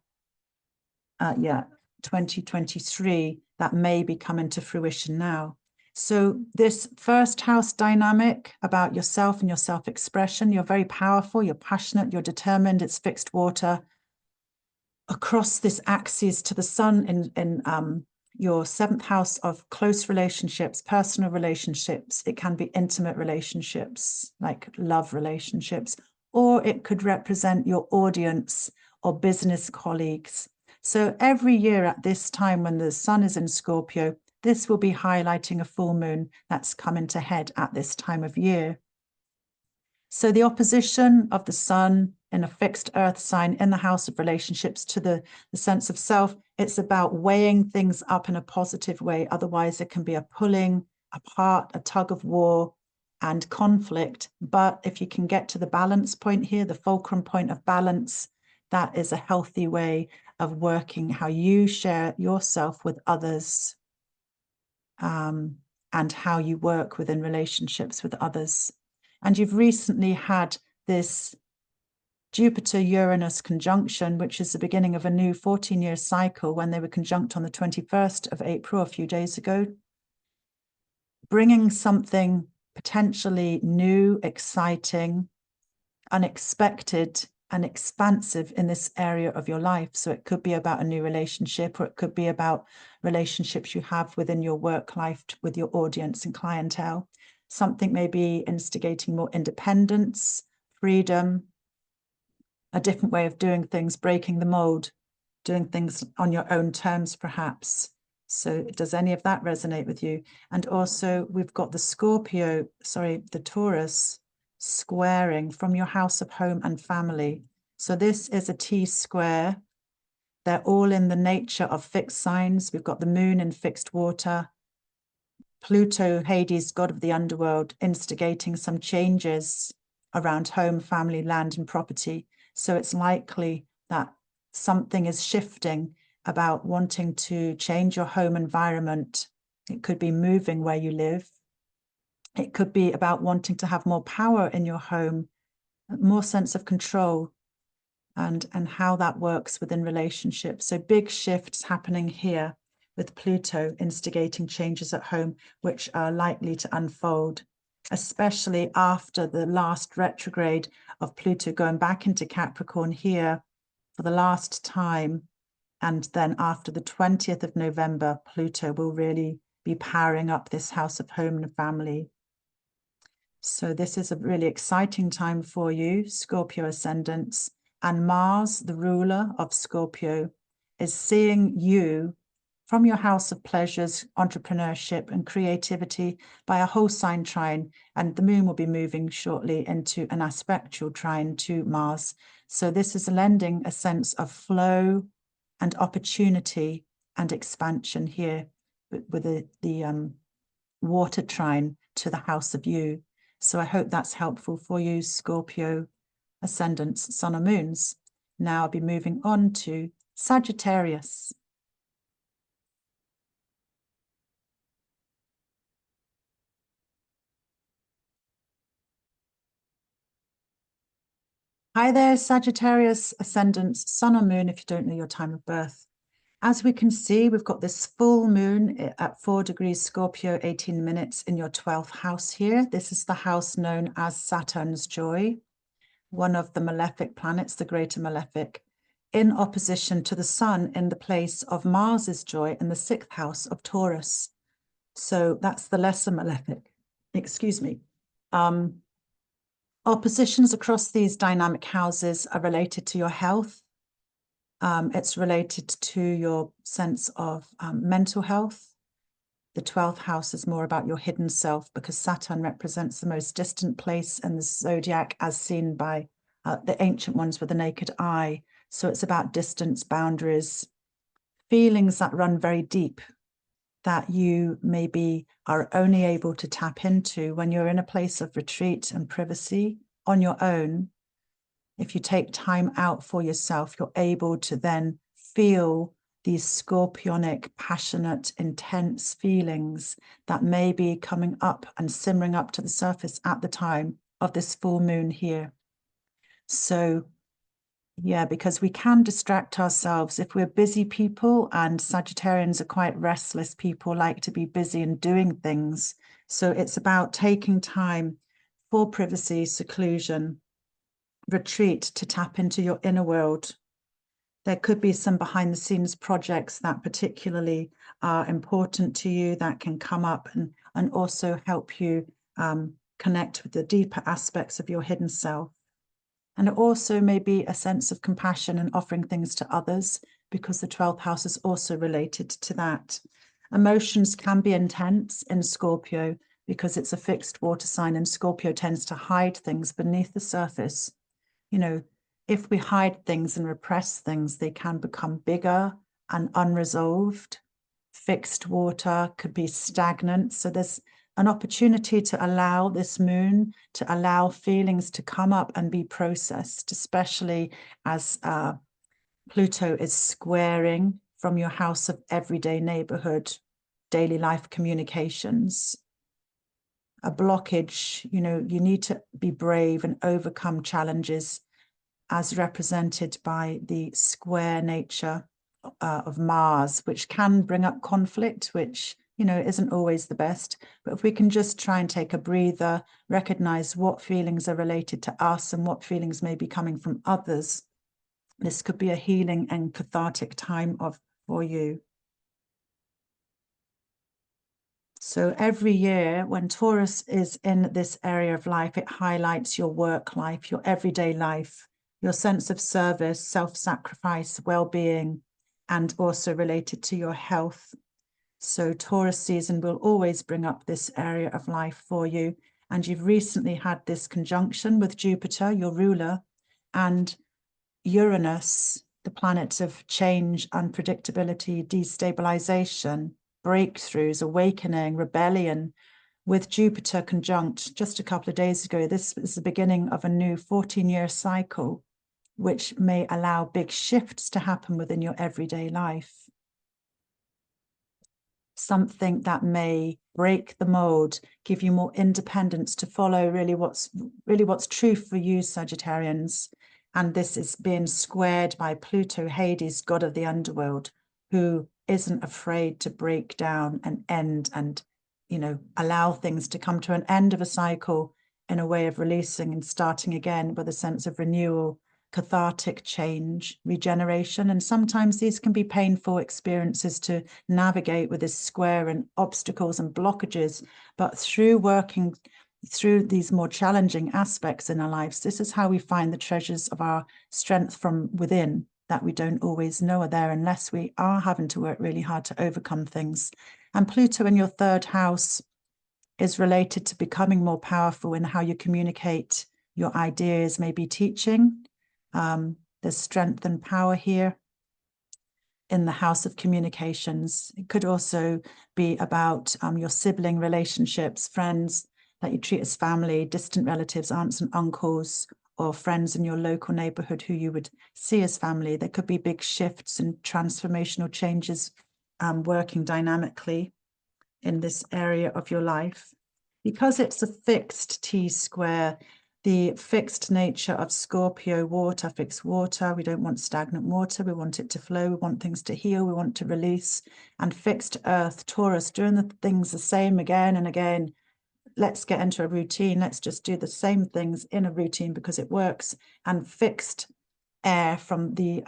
2023, that may be coming to fruition now. So this 1st house dynamic about yourself and your self-expression, you're very powerful, you're passionate, you're determined, it's fixed water. Across this axis to the sun in your 7th house of close relationships, personal relationships, it can be intimate relationships, like love relationships, or it could represent your audience or business colleagues. So every year at this time when the sun is in Scorpio, this will be highlighting a full moon that's coming to head at this time of year. So the opposition of the sun in a fixed earth sign in the house of relationships to the sense of self, it's about weighing things up in a positive way. Otherwise, it can be a pulling apart, a tug of war and conflict. But if you can get to the balance point here, the fulcrum point of balance, that is a healthy way of working how you share yourself with others, and how you work within relationships with others. And you've recently had this Jupiter-Uranus conjunction, which is the beginning of a new 14-year cycle when they were conjunct on the 21st of April, a few days ago, bringing something potentially new, exciting, unexpected, and expansive in this area of your life. So it could be about a new relationship, or it could be about relationships you have within your work life with your audience and clientele. Something may be instigating more independence, freedom, a different way of doing things, breaking the mold, doing things on your own terms, perhaps. So does any of that resonate with you? And also we've got the Taurus squaring from your house of home and family. So this is a T-square. They're all in the nature of fixed signs. We've got the moon in fixed water, Pluto, Hades, god of the underworld, instigating some changes around home, family, land, and property. So it's likely that something is shifting about wanting to change your home environment. It could be moving where you live. It could be about wanting to have more power in your home, more sense of control, and how that works within relationships. So big shifts happening here with Pluto instigating changes at home, which are likely to unfold, especially after the last retrograde of Pluto going back into Capricorn here for the last time. And then after the 20th of November, Pluto will really be powering up this house of home and family. So this is a really exciting time for you, Scorpio ascendants. And Mars, the ruler of Scorpio, is seeing you from your house of pleasures, entrepreneurship, and creativity by a whole sign trine. And the moon will be moving shortly into an aspectual trine to Mars. So this is lending a sense of flow and opportunity and expansion here with the water trine to the house of you. So I hope that's helpful for you, Scorpio ascendants, sun or moons. Now I'll be moving on to Sagittarius. Hi there, Sagittarius ascendants, sun or moon, if you don't know your time of birth. As we can see, we've got this full moon at 4 degrees Scorpio, 18 minutes in your 12th house here. This is the house known as Saturn's Joy, one of the malefic planets, the greater malefic, in opposition to the sun in the place of Mars's joy in the 6th house of Taurus. So that's the lesser malefic, excuse me. Oppositions across these dynamic houses are related to your health. It's related to your sense of mental health. The 12th house is more about your hidden self because Saturn represents the most distant place in the zodiac as seen by the ancient ones with the naked eye. So it's about distance, boundaries, feelings that run very deep that you maybe are only able to tap into when you're in a place of retreat and privacy on your own. If you take time out for yourself, you're able to then feel these scorpionic, passionate, intense feelings that may be coming up and simmering up to the surface at the time of this full moon here. So yeah, because we can distract ourselves if we're busy people, and Sagittarians are quite restless people, like to be busy and doing things. So it's about taking time for privacy, seclusion, retreat to tap into your inner world. There could be some behind the scenes projects that particularly are important to you that can come up and also help you connect with the deeper aspects of your hidden self. And it also may be a sense of compassion and offering things to others, because the 12th house is also related to that. Emotions can be intense in Scorpio because it's a fixed water sign, and Scorpio tends to hide things beneath the surface. You know, if we hide things and repress things, they can become bigger and unresolved. Fixed water could be stagnant. So there's an opportunity to allow this moon, to allow feelings to come up and be processed, especially as Pluto is squaring from your house of everyday neighborhood, daily life communications. A blockage, you know, you need to be brave and overcome challenges as represented by the square nature of Mars, which can bring up conflict, which, you know, isn't always the best. But if we can just try and take a breather, recognize what feelings are related to us and what feelings may be coming from others, this could be a healing and cathartic time for you. So every year when Taurus is in this area of life, it highlights your work life, your everyday life, your sense of service, self-sacrifice, well-being, and also related to your health. So Taurus season will always bring up this area of life for you. And you've recently had this conjunction with Jupiter, your ruler, and Uranus, the planet of change, unpredictability, destabilization, breakthroughs, awakening, rebellion, with Jupiter conjunct just a couple of days ago. This is the beginning of a new 14-year cycle, which may allow big shifts to happen within your everyday life. Something that may break the mold, give you more independence to follow really what's true for you, Sagittarians. And this is being squared by Pluto, Hades, god of the underworld, who isn't afraid to break down and end and, you know, allow things to come to an end of a cycle in a way of releasing and starting again with a sense of renewal, cathartic change, regeneration. And sometimes these can be painful experiences to navigate with this square and obstacles and blockages. But through working through these more challenging aspects in our lives, this is how we find the treasures of our strength from within that we don't always know are there unless we are having to work really hard to overcome things. And Pluto in your third house is related to becoming more powerful in how you communicate your ideas, maybe teaching. There's strength and power here in the house of communications. It could also be about your sibling relationships, friends that you treat as family, distant relatives, aunts and uncles, or friends in your local neighborhood who you would see as family. There could be big shifts and transformational changes working dynamically in this area of your life. Because it's a fixed T-square, the fixed nature of Scorpio water, fixed water, we don't want stagnant water, we want it to flow, we want things to heal, we want to release. And fixed earth, Taurus, doing the things the same again and again. Let's get into a routine, let's just do the same things in a routine because it works. And fixed air from the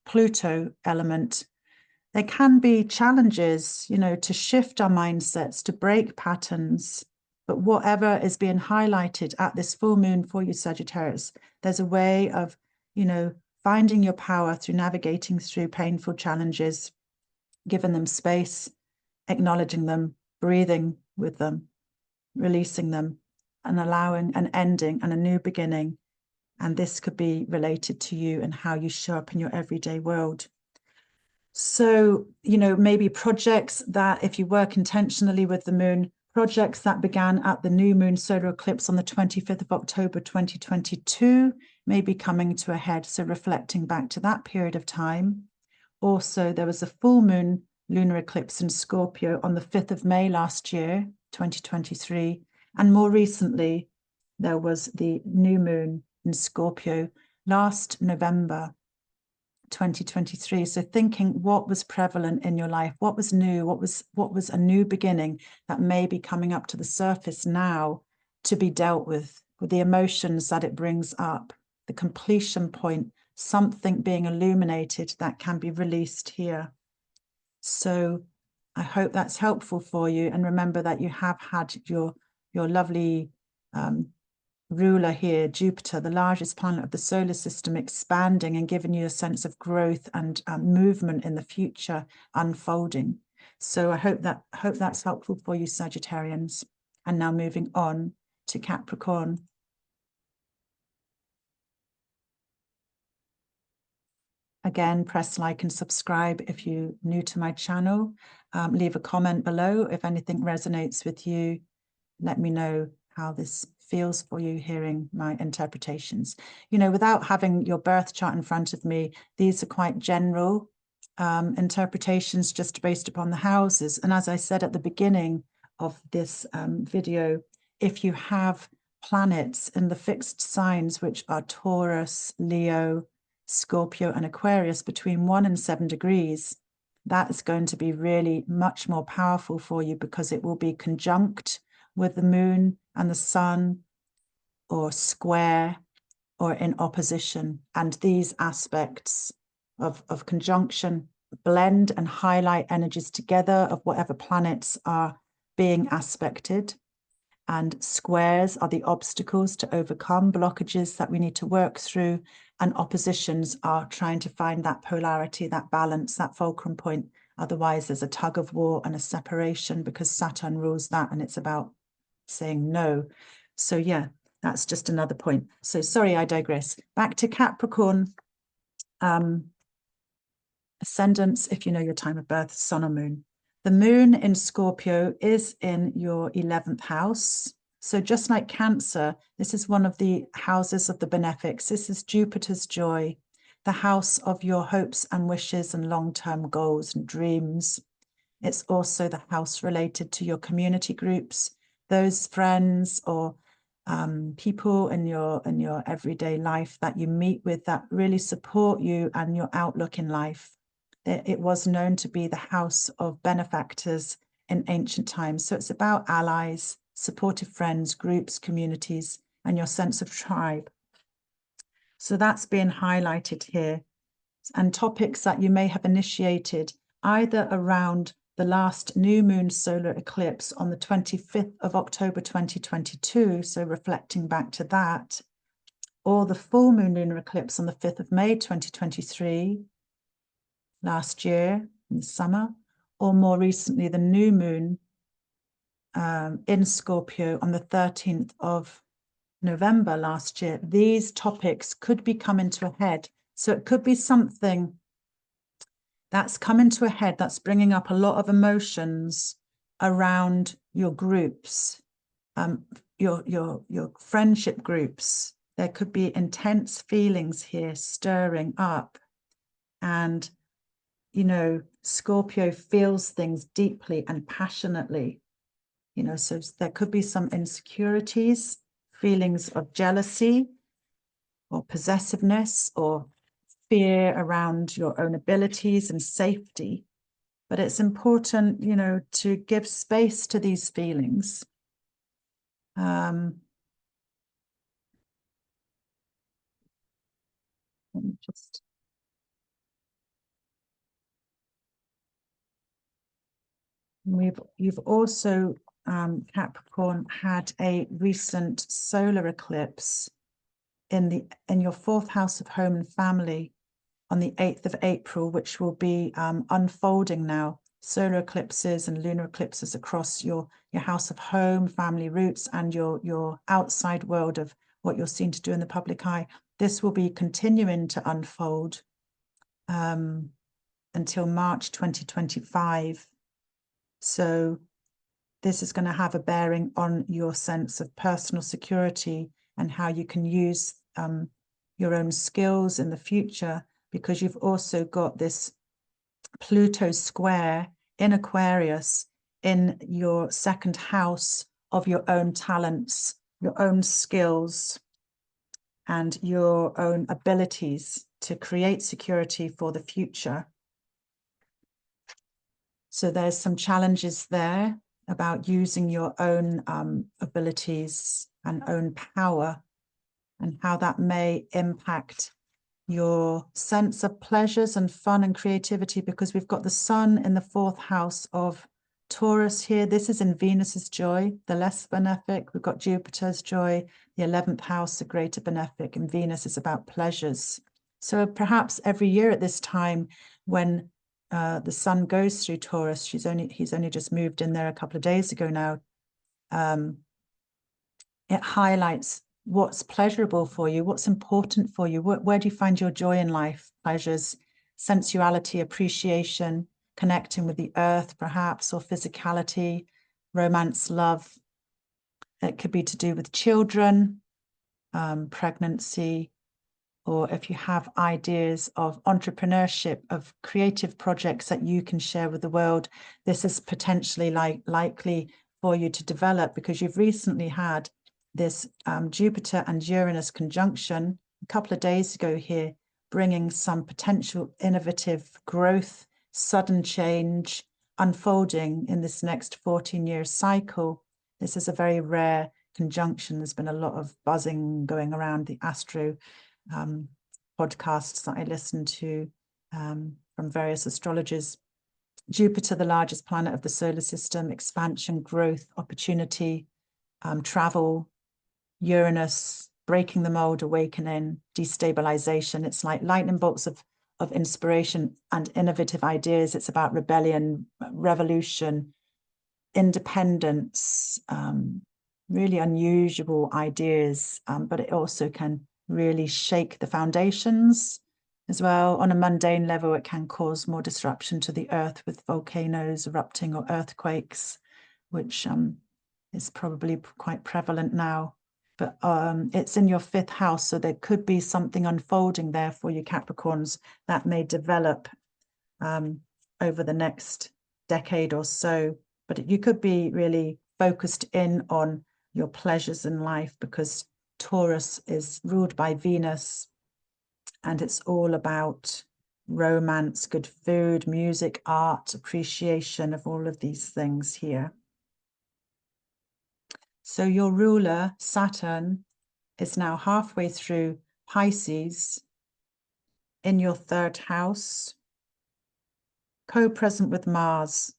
Pluto element, there can be challenges, you know, to shift our mindsets, to break patterns. But whatever is being highlighted at this full moon for you, Sagittarius, there's a way of, you know, finding your power through navigating through painful challenges, giving them space, acknowledging them, breathing with them, releasing them, and allowing an ending and a new beginning. And this could be related to you and how you show up in your everyday world. So, you know, maybe projects that, if you work intentionally with the moon, projects that began at the new moon solar eclipse on the 25th of October 2022 may be coming to a head. So reflecting back to that period of time. Also, there was a full moon lunar eclipse in Scorpio on the 5th of May last year, 2023. And more recently, there was the new moon in Scorpio last November 2023. So thinking what was prevalent in your life, what was new, what was a new beginning that may be coming up to the surface now to be dealt with the emotions that it brings up, the completion point, something being illuminated that can be released here. So I hope that's helpful for you. And remember that you have had your lovely ruler here, Jupiter, the largest planet of the solar system, expanding and giving you a sense of growth and movement in the future unfolding. So I hope that's helpful for you, Sagittarians. And now moving on to Capricorn. Again, press like and subscribe if you're new to my channel. Leave a comment below if anything resonates with you. Let me know how this feels for you hearing my interpretations. You know, without having your birth chart in front of me, these are quite general interpretations just based upon the houses. And as I said at the beginning of this video, if you have planets in the fixed signs, which are Taurus, Leo, Scorpio, and Aquarius between 1 and 7 degrees, that is going to be really much more powerful for you because it will be conjunct with the moon and the sun, or square, or in opposition. And these aspects of conjunction blend and highlight energies together of whatever planets are being aspected. And squares are the obstacles to overcome, blockages that we need to work through. And oppositions are trying to find that polarity, that balance, that fulcrum point. Otherwise, there's a tug of war and a separation because Saturn rules that, and it's about saying no. So yeah, that's just another point. So sorry, I digress. Back to Capricorn. Ascendants, if you know your time of birth, sun or moon. The moon in Scorpio is in your 11th house. So just like Cancer, this is one of the houses of the benefics. This is Jupiter's joy, the house of your hopes and wishes and long-term goals and dreams. It's also the house related to your community groups, those friends or people in your everyday life that you meet with that really support you and your outlook in life. It was known to be the house of benefactors in ancient times. So it's about allies, supportive friends, groups, communities, and your sense of tribe. So that's being highlighted here. And topics that you may have initiated either around the last new moon solar eclipse on the 25th of October 2022, so reflecting back to that, or the full moon lunar eclipse on the 5th of May 2023, last year in the summer, or more recently the new moon in Scorpio on the 13th of November last year. These topics could be coming to a head. So it could be something that's coming to a head that's bringing up a lot of emotions around your groups, your friendship groups. There could be intense feelings here stirring up. And you know, Scorpio feels things deeply and passionately, you know, so there could be some insecurities, feelings of jealousy or possessiveness or fear around your own abilities and safety. But it's important, you know, to give space to these feelings. Let me just... You've also, Capricorn, had a recent solar eclipse in your 4th house of home and family on the 8th of April, which will be unfolding now. Solar eclipses and lunar eclipses across your house of home, family roots, and your outside world of what you're seen to do in the public eye. This will be continuing to unfold until March 2025. So this is going to have a bearing on your sense of personal security and how you can use your own skills in the future, because you've also got this Pluto square in Aquarius in your 2nd house of your own talents, your own skills, and your own abilities to create security for the future. So there's some challenges there about using your own abilities and own power, and how that may impact your sense of pleasures and fun and creativity, because we've got the sun in the 4th house of Taurus here, this is in Venus's joy, the less benefic. We've got Jupiter's joy, the 11th house, the greater benefic, and Venus is about pleasures. So perhaps every year at this time, when the sun goes through Taurus, he's only just moved in there a couple of days ago now. It highlights what's pleasurable for you, what's important for you, where do you find your joy in life, pleasures, sensuality, appreciation, connecting with the earth perhaps, or physicality, romance, love. It could be to do with children, pregnancy, or if you have ideas of entrepreneurship, of creative projects that you can share with the world, this is potentially likely for you to develop, because you've recently had this Jupiter and Uranus conjunction a couple of days ago here, bringing some potential innovative growth, sudden change, unfolding in this next 14-year cycle. This is a very rare conjunction. There's been a lot of buzzing going around the astro podcasts that I listen to from various astrologers. Jupiter, the largest planet of the solar system, expansion, growth, opportunity, travel. Uranus, breaking the mold, awakening, destabilization. It's like lightning bolts of inspiration and innovative ideas. It's about rebellion, revolution, independence, really unusual ideas, but it also can really shake the foundations as well. On a mundane level, it can cause more disruption to the earth with volcanoes erupting or earthquakes, which is probably quite prevalent now. But it's in your 5th house, so there could be something unfolding there for you Capricorns that may develop over the next decade or so. But you could be really focused in on your pleasures in life, because Taurus is ruled by Venus, and it's all about romance, good food, music, art, appreciation of all of these things here. So your ruler, Saturn, is now halfway through Pisces in your 3rd house, co-present with Mars.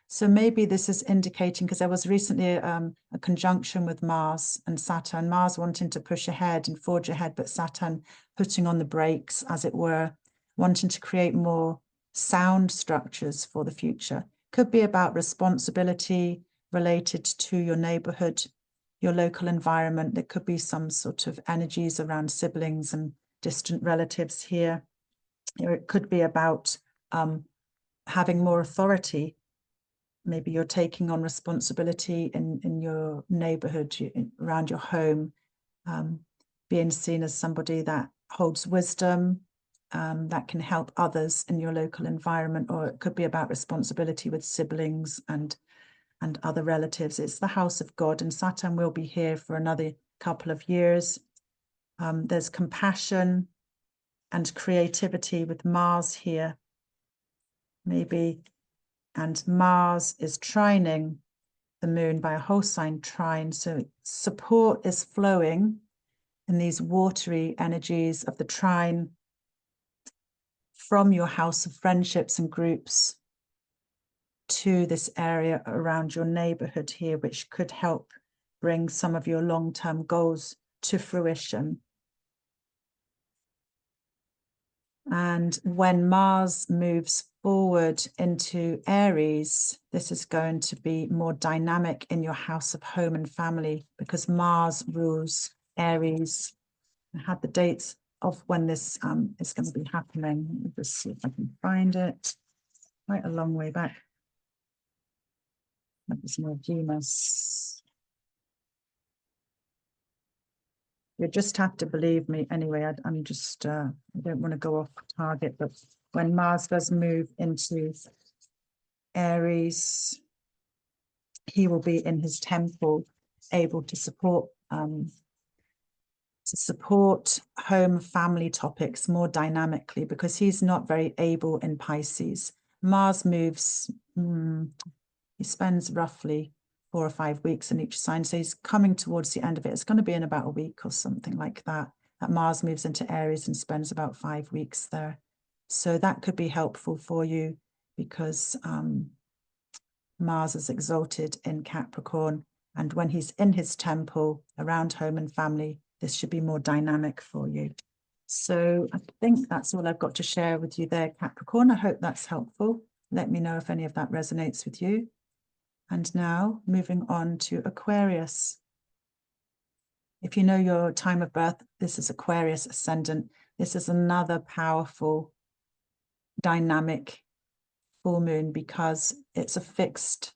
So maybe this is indicating, because there was recently a conjunction with Mars and Saturn, Mars wanting to push ahead and forge ahead, but Saturn putting on the brakes, as it were, wanting to create more sound structures for the future. Could be about responsibility related to your neighborhood, your local environment. There could be some sort of energies around siblings and distant relatives here. Or it could be about having more authority. Maybe you're taking on responsibility in your neighborhood, around your home, being seen as somebody that holds wisdom, that can help others in your local environment. Or it could be about responsibility with siblings and other relatives. It's the house of God, and Saturn will be here for another couple of years. There's compassion and creativity with Mars here, maybe. And Mars is trining the moon by a whole sign trine. So support is flowing in these watery energies of the trine from your house of friendships and groups to this area around your neighborhood here, which could help bring some of your long-term goals to fruition. And when Mars moves forward into Aries, this is going to be more dynamic in your house of home and family, because Mars rules Aries. I had the dates of when this is going to be happening. Let me just see if I can find it. Quite a long way back. That was more Venus. You just have to believe me anyway. I'm just, I don't want to go off target, but when Mars does move into Aries, he will be in his temple, able to support home family topics more dynamically, because he's not very able in Pisces. Mars moves, he spends roughly 4 or 5 weeks in each sign. So he's coming towards the end of it. It's going to be in about a week or something like that, that Mars moves into Aries and spends about 5 weeks there. So that could be helpful for you, because Mars is exalted in Capricorn, and when he's in his temple around home and family, this should be more dynamic for you. So I think that's all I've got to share with you there, Capricorn. I hope that's helpful. Let me know if any of that resonates with you. And now moving on to Aquarius. If you know your time of birth, this is Aquarius ascendant. This is another powerful, dynamic full moon because it's a fixed,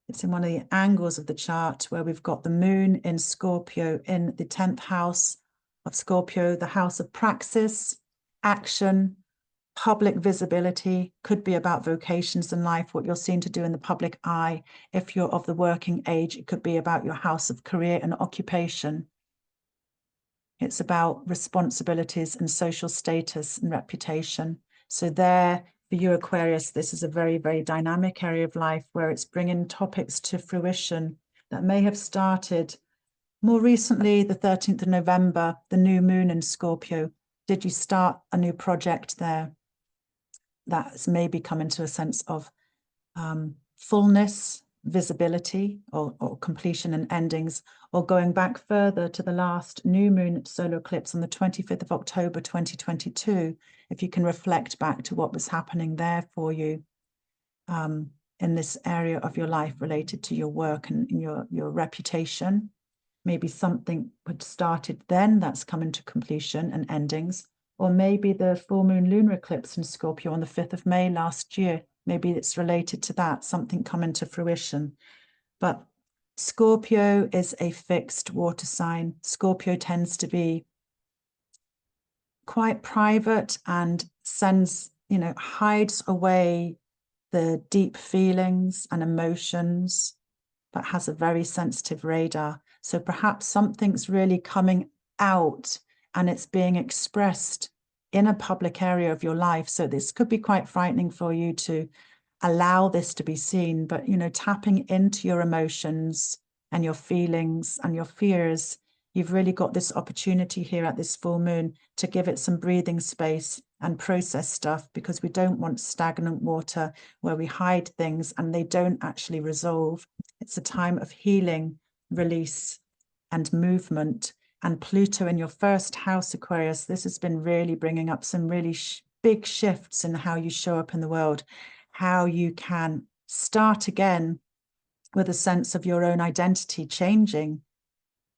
it's in one of the angles of the chart where we've got the moon in Scorpio in the 10th house of Scorpio, the house of praxis, action, public visibility, could be about vocations in life, what you're seen to do in the public eye. If you're of the working age, it could be about your house of career and occupation. It's about responsibilities and social status and reputation. So there, for you, Aquarius, this is a very, very dynamic area of life where it's bringing topics to fruition that may have started more recently, the 13th of November, the new moon in Scorpio. Did you start a new project there? That's maybe come into a sense of fullness, visibility, or completion and endings, or going back further to the last new moon solar eclipse on the 25th of October 2022, if you can reflect back to what was happening there for you in this area of your life related to your work and your reputation. Maybe something had started then that's coming to completion and endings, or maybe the full moon lunar eclipse in Scorpio on the 5th of May last year. Maybe it's related to that, something coming to fruition. But Scorpio is a fixed water sign. Scorpio tends to be quite private and sends, hides away the deep feelings and emotions, but has a very sensitive radar. So perhaps something's really coming out and it's being expressed in a public area of your life. So this could be quite frightening for you to allow this to be seen, but, tapping into your emotions and your feelings and your fears, you've really got this opportunity here at this full moon to give it some breathing space and process stuff, because we don't want stagnant water where we hide things and they don't actually resolve. It's a time of healing, release, and movement. And Pluto in your first house, Aquarius, this has been really bringing up some really big shifts in how you show up in the world, how you can start again with a sense of your own identity changing.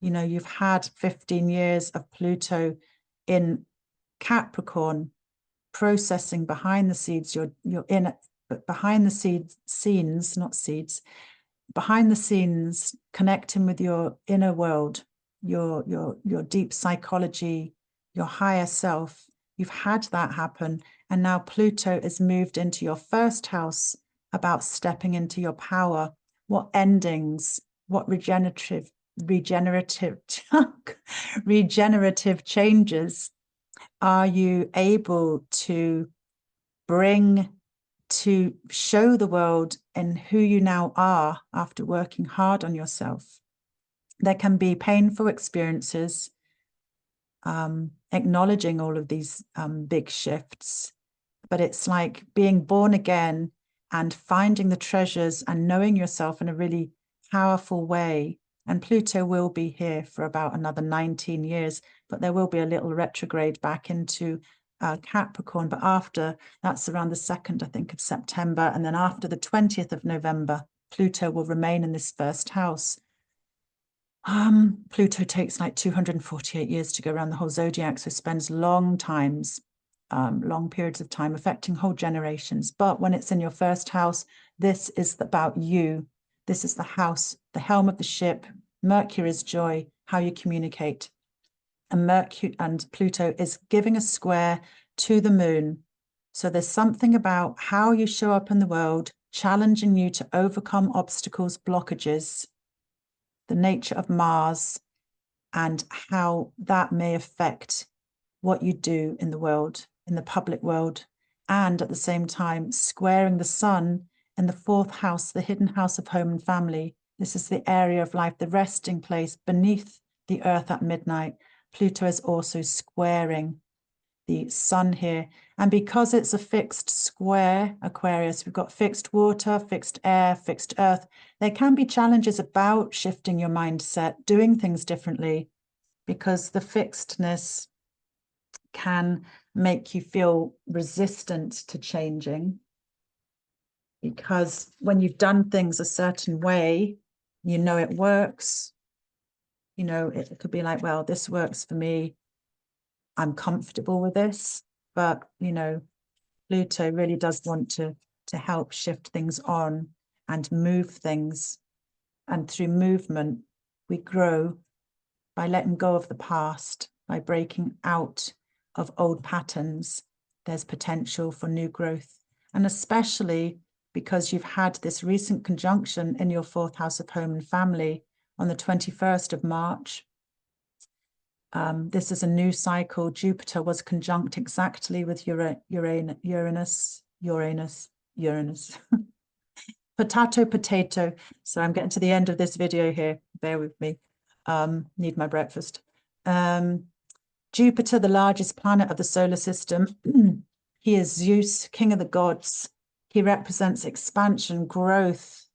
You've had 15 years of Pluto in Capricorn processing behind the seeds, you're in behind the scenes, not seeds, behind the scenes, connecting with your inner world, your deep psychology, your higher self. You've had that happen, and now Pluto is moved into your first house, about stepping into your power. What endings, what regenerative changes are you able to bring to show the world in who you now are after working hard on yourself? There can be painful experiences, acknowledging all of these big shifts, but it's like being born again and finding the treasures and knowing yourself in a really powerful way. And Pluto will be here for about another 19 years, but there will be a little retrograde back into Capricorn. But after, that's around the 2nd, I think, of September. And then after the 20th of November, Pluto will remain in this first house. Pluto takes like 248 years to go around the whole zodiac, so spends long periods of time affecting whole generations. But when it's in your first house, this is about you. This is the house, the helm of the ship. Mercury is joy, how you communicate. And Mercury and Pluto is giving a square to the moon. So there's something about how you show up in the world, challenging you to overcome obstacles, blockages, the nature of Mars, and how that may affect what you do in the world, in the public world, and at the same time squaring the sun in the 4th house, the hidden house of home and family. This is the area of life, the resting place beneath the earth at midnight. Pluto is also squaring the sun here. And because it's a fixed square, Aquarius, we've got fixed water, fixed air, fixed earth. There can be challenges about shifting your mindset, doing things differently, because the fixedness can make you feel resistant to changing. Because when you've done things a certain way, you know it works. You know, it could be like, well, this works for me. I'm comfortable with this. But, you know, Pluto really does want to help shift things on and move things. And through movement, we grow by letting go of the past, by breaking out of old patterns. There's potential for new growth. And especially because you've had this recent conjunction in your 4th house of home and family on the 21st of March. This is a new cycle. Jupiter was conjunct exactly with Uranus. Potato. So I'm getting to the end of this video here. Bear with me. Need my breakfast. Jupiter, the largest planet of the solar system. He is Zeus, king of the gods. He represents expansion, growth,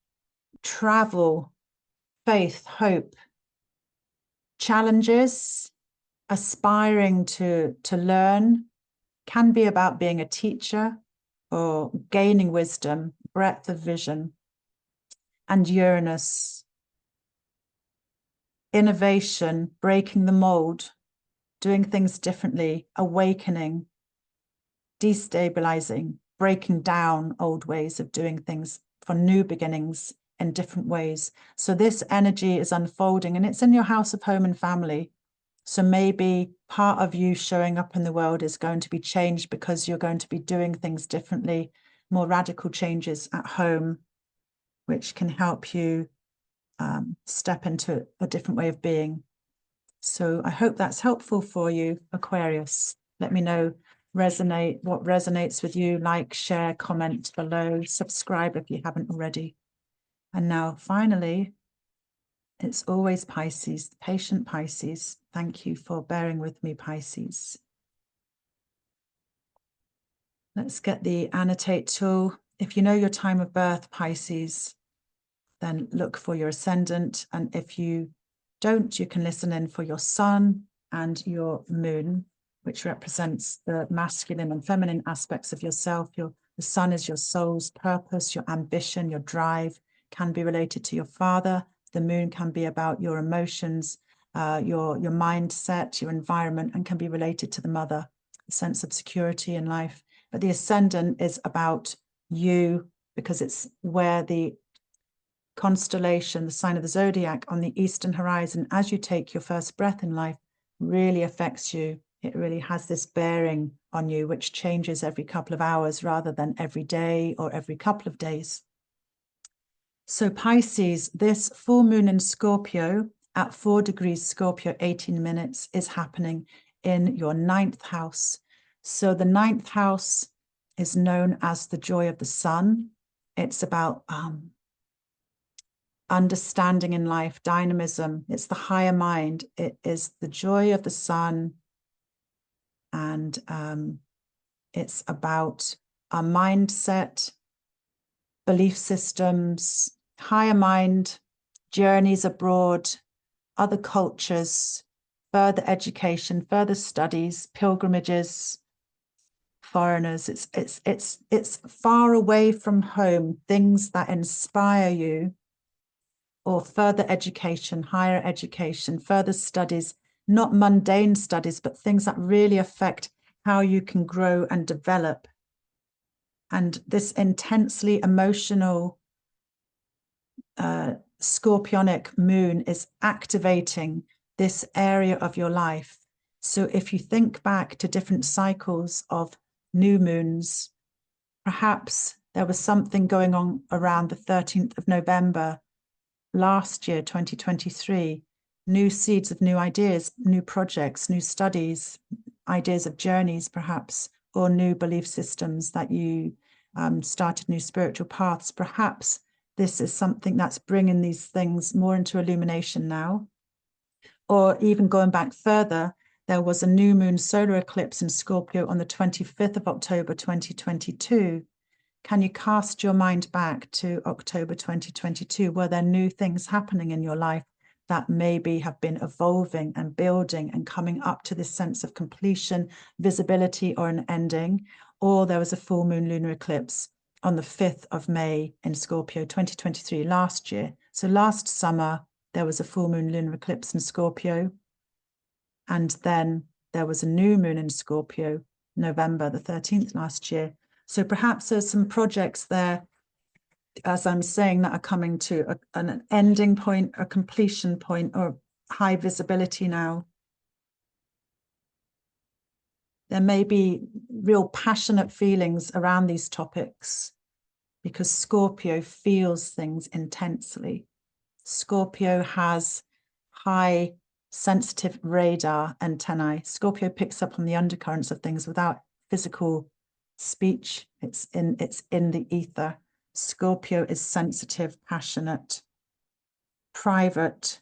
travel, faith, hope, challenges, aspiring to learn. Can be about being a teacher or gaining wisdom, breadth of vision. And Uranus, innovation, breaking the mold, doing things differently, awakening, destabilizing, breaking down old ways of doing things for new beginnings in different ways. So this energy is unfolding, and it's in your house of home and family. So maybe part of you showing up in the world is going to be changed because you're going to be doing things differently, more radical changes at home, which can help you step into a different way of being. So I hope that's helpful for you, Aquarius. Let me know what resonates with you. Like, share, comment below, subscribe if you haven't already. And now finally, it's always Pisces, patient Pisces. Thank you for bearing with me, Pisces. Let's get the annotate tool. If you know your time of birth, Pisces, then look for your ascendant. And if you don't, you can listen in for your sun and your moon, which represents the masculine and feminine aspects of yourself. The sun is your soul's purpose, your ambition, your drive, can be related to your father. The moon can be about your emotions, your mindset, your environment, and can be related to the mother, a sense of security in life. But the ascendant is about you, because it's where the constellation, the sign of the zodiac on the eastern horizon, as you take your first breath in life, really affects you. It really has this bearing on you, which changes every couple of hours rather than every day or every couple of days. So Pisces, this full moon in Scorpio at 4 degrees Scorpio, 18 minutes, is happening in your 9th house. So the 9th house is known as the joy of the sun. It's about understanding in life, dynamism. It's the higher mind. It is the joy of the sun. And it's about our mindset, belief systems, higher mind, journeys abroad, other cultures, further education, further studies, pilgrimages, foreigners. It's far away from home, things that inspire you, or further education, higher education, further studies, not mundane studies, but things that really affect how you can grow and develop. And this intensely emotional scorpionic moon is activating this area of your life. So if you think back to different cycles of new moons, perhaps there was something going on around the 13th of November last year, 2023, new seeds of new ideas, new projects, new studies, ideas of journeys, perhaps, or new belief systems that you started new spiritual paths. Perhaps this is something that's bringing these things more into illumination now. Or even going back further, there was a new moon solar eclipse in Scorpio on the 25th of October 2022. Can you cast your mind back to October 2022? Were there new things happening in your life that maybe have been evolving and building and coming up to this sense of completion, visibility, or an ending? Or there was a full moon lunar eclipse on the 5th of May in Scorpio 2023 last year. So last summer, there was a full moon lunar eclipse in Scorpio. And then there was a new moon in Scorpio, November the 13th last year. So perhaps there's some projects there, as I'm saying, that are coming to an ending point, a completion point, or high visibility now. There may be real passionate feelings around these topics because Scorpio feels things intensely. Scorpio has high sensitive radar antennae. Scorpio picks up on the undercurrents of things without physical speech. It's in the ether. Scorpio is sensitive, passionate, private.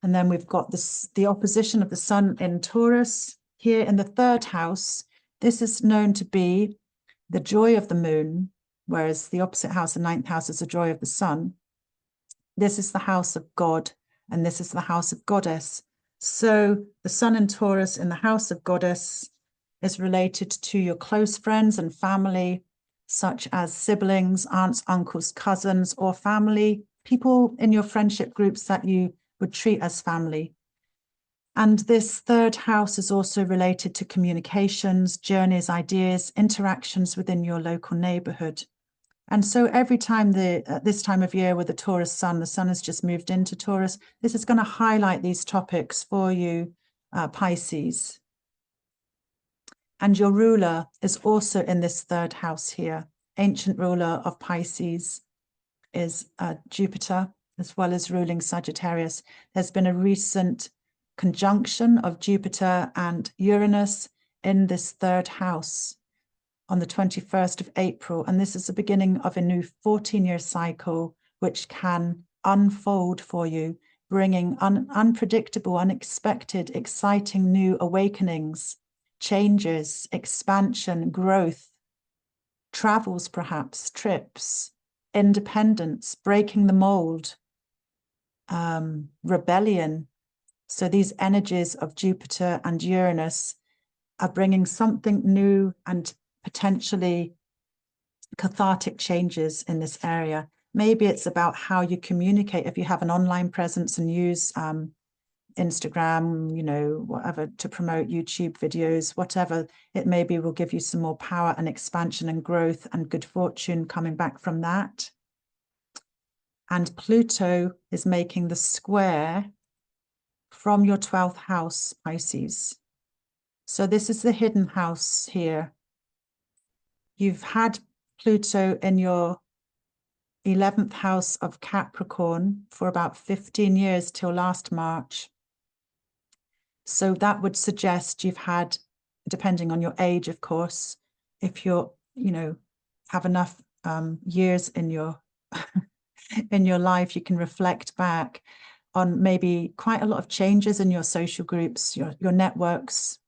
And then we've got the opposition of the sun in Taurus here in the 3rd house. This is known to be the joy of the moon, whereas the opposite house, the 9th house, is the joy of the sun. This is the house of God, and this is the house of goddess. So the sun in Taurus in the house of goddess is related to your close friends and family, such as siblings, aunts, uncles, cousins, or family, people in your friendship groups that you would treat as family. And this 3rd house is also related to communications, journeys, ideas, interactions within your local neighborhood. And so every time this time of year with the Taurus sun, the sun has just moved into Taurus, this is going to highlight these topics for you, Pisces. And your ruler is also in this 3rd house here. Ancient ruler of Pisces is Jupiter, as well as ruling Saggitarius. There's been a recent conjunction of Jupiter and Uranus in this 3rd house on the 21st of April. And this is the beginning of a new 14-year cycle, which can unfold for you, bringing unpredictable, unexpected, exciting new awakenings, changes, expansion, growth, travels perhaps, trips, independence, breaking the mold, rebellion. So these energies of Jupiter and Uranus are bringing something new and potentially cathartic changes in this area. Maybe it's about how you communicate. If you have an online presence and use Instagram, you know, whatever, to promote YouTube videos, whatever it maybe, will give you some more power and expansion and growth and good fortune coming back from that. And Pluto is making the square from your 12th house, Pisces. So this is the hidden house here. You've had Pluto in your 11th house of Capricorn for about 15 years till last March. So that would suggest you've had, depending on your age, of course, if you're, you know, have enough years in your in your life, you can reflect back on maybe quite a lot of changes in your social groups, your networks,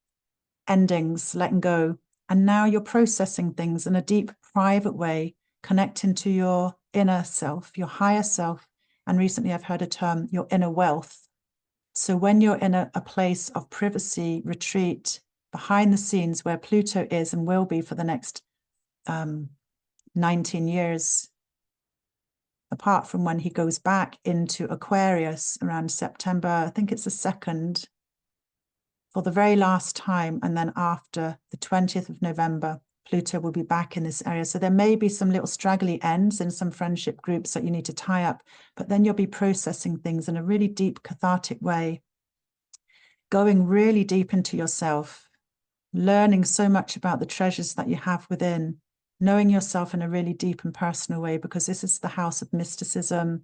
endings, letting go. And now you're processing things in a deep, private way, connecting to your inner self, your higher self. And recently I've heard a term, your inner wealth. So when you're in a place of privacy, retreat, behind the scenes, where Pluto is and will be for the next 19 years, apart from when he goes back into Aquarius around September, I think it's the 2nd, for the very last time. And then after the 20th of November, Pluto will be back in this area. So there may be some little straggly ends in some friendship groups that you need to tie up, but then you'll be processing things in a really deep, cathartic way, going really deep into yourself, learning so much about the treasures that you have within, knowing yourself in a really deep and personal way, because this is the house of mysticism,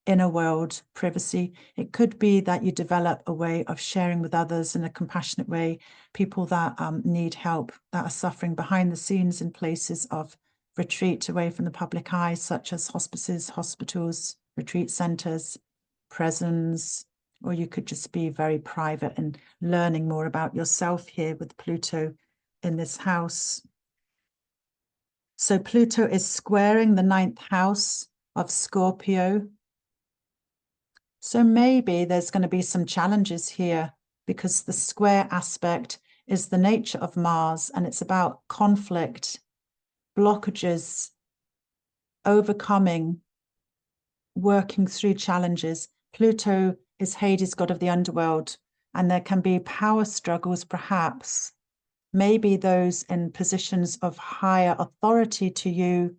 inner world, privacy. It could be that you develop a way of sharing with others in a compassionate way, people that need help, that are suffering behind the scenes in places of retreat away from the public eye, such as hospices, hospitals, retreat centers, prisons, or you could just be very private and learning more about yourself here with Pluto in this house. So Pluto is squaring the 9th house of Scorpio. So maybe there's going to be some challenges here, because the square aspect is the nature of Mars, and it's about conflict, blockages, overcoming, working through challenges. Pluto is Hades, god of the underworld, and there can be power struggles, perhaps. Maybe those in positions of higher authority to you,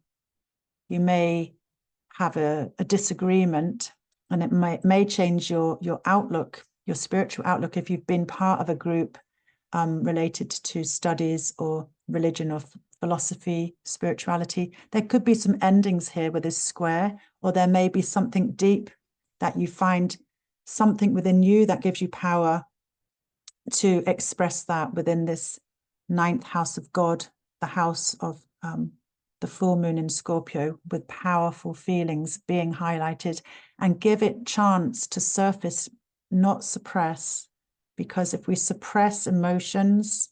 you may have a disagreement, and it may change your outlook, your spiritual outlook, if you've been part of a group related to studies or religion or philosophy, spirituality. There could be some endings here with this square, or there may be something deep that you find, something within you that gives you power to express that within this 9th house of God, the house of the full moon in Scorpio, with powerful feelings being highlighted, and give it chance to surface, not suppress. Because if we suppress emotions,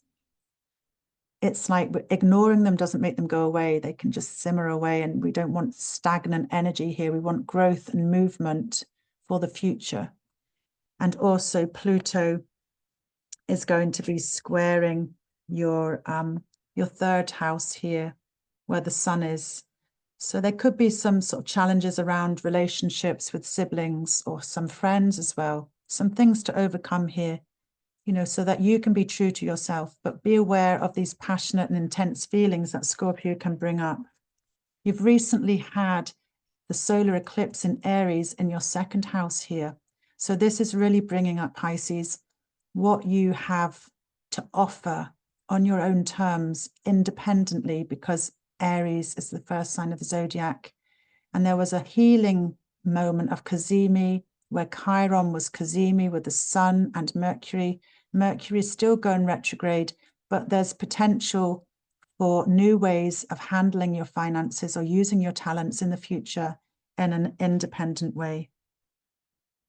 it's like ignoring them doesn't make them go away. They can just simmer away, and we don't want stagnant energy here. We want growth and movement for the future. And also Pluto is going to be squaring your 3rd house here, where the sun is. So there could be some sort of challenges around relationships with siblings or some friends as well. Some things to overcome here, you know, so that you can be true to yourself, but be aware of these passionate and intense feelings that Scorpio can bring up. You've recently had the solar eclipse in Aries in your 2nd house here. So this is really bringing up, Pisces, what you have to offer on your own terms, independently, because Aries is the 1st sign of the zodiac. And there was a healing moment of Cazimi, where Chiron was Cazimi with the sun and Mercury. Mercury is still going retrograde, but there's potential for new ways of handling your finances or using your talents in the future in an independent way.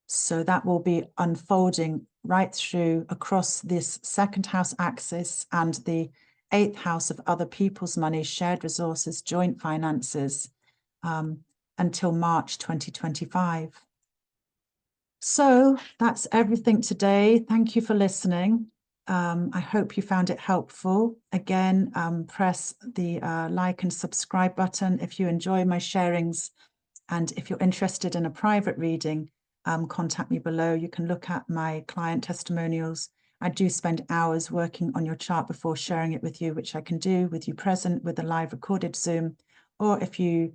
So that will be unfolding right through across this 2nd house axis and the 8th house of other people's money, shared resources, joint finances, until March 2025. So that's everything today. Thank you for listening. I hope you found it helpful. Again, press the like and subscribe button if you enjoy my sharings. And if you're interested in a private reading, contact me below. You can look at my client testimonials. I do spend hours working on your chart before sharing it with you, which I can do with you present with a live recorded Zoom. Or if you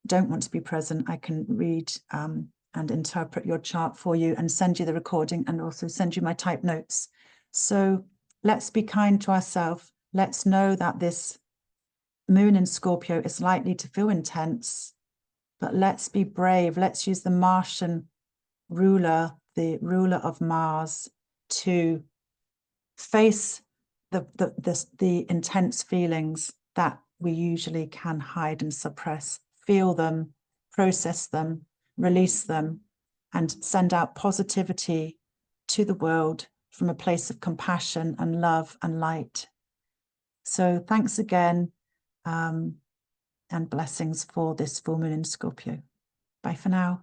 don't want to be present, I can read and interpret your chart for you and send you the recording, and also send you my type notes. So let's be kind to ourselves. Let's know that this moon in Scorpio is likely to feel intense, but let's be brave. Let's use the Martian ruler, the ruler of Mars, to face the intense feelings that we usually can hide and suppress. Feel them, process them, release them, and send out positivity to the world from a place of compassion and love and light. So thanks again, and blessings for this full moon in Scorpio. Bye for now.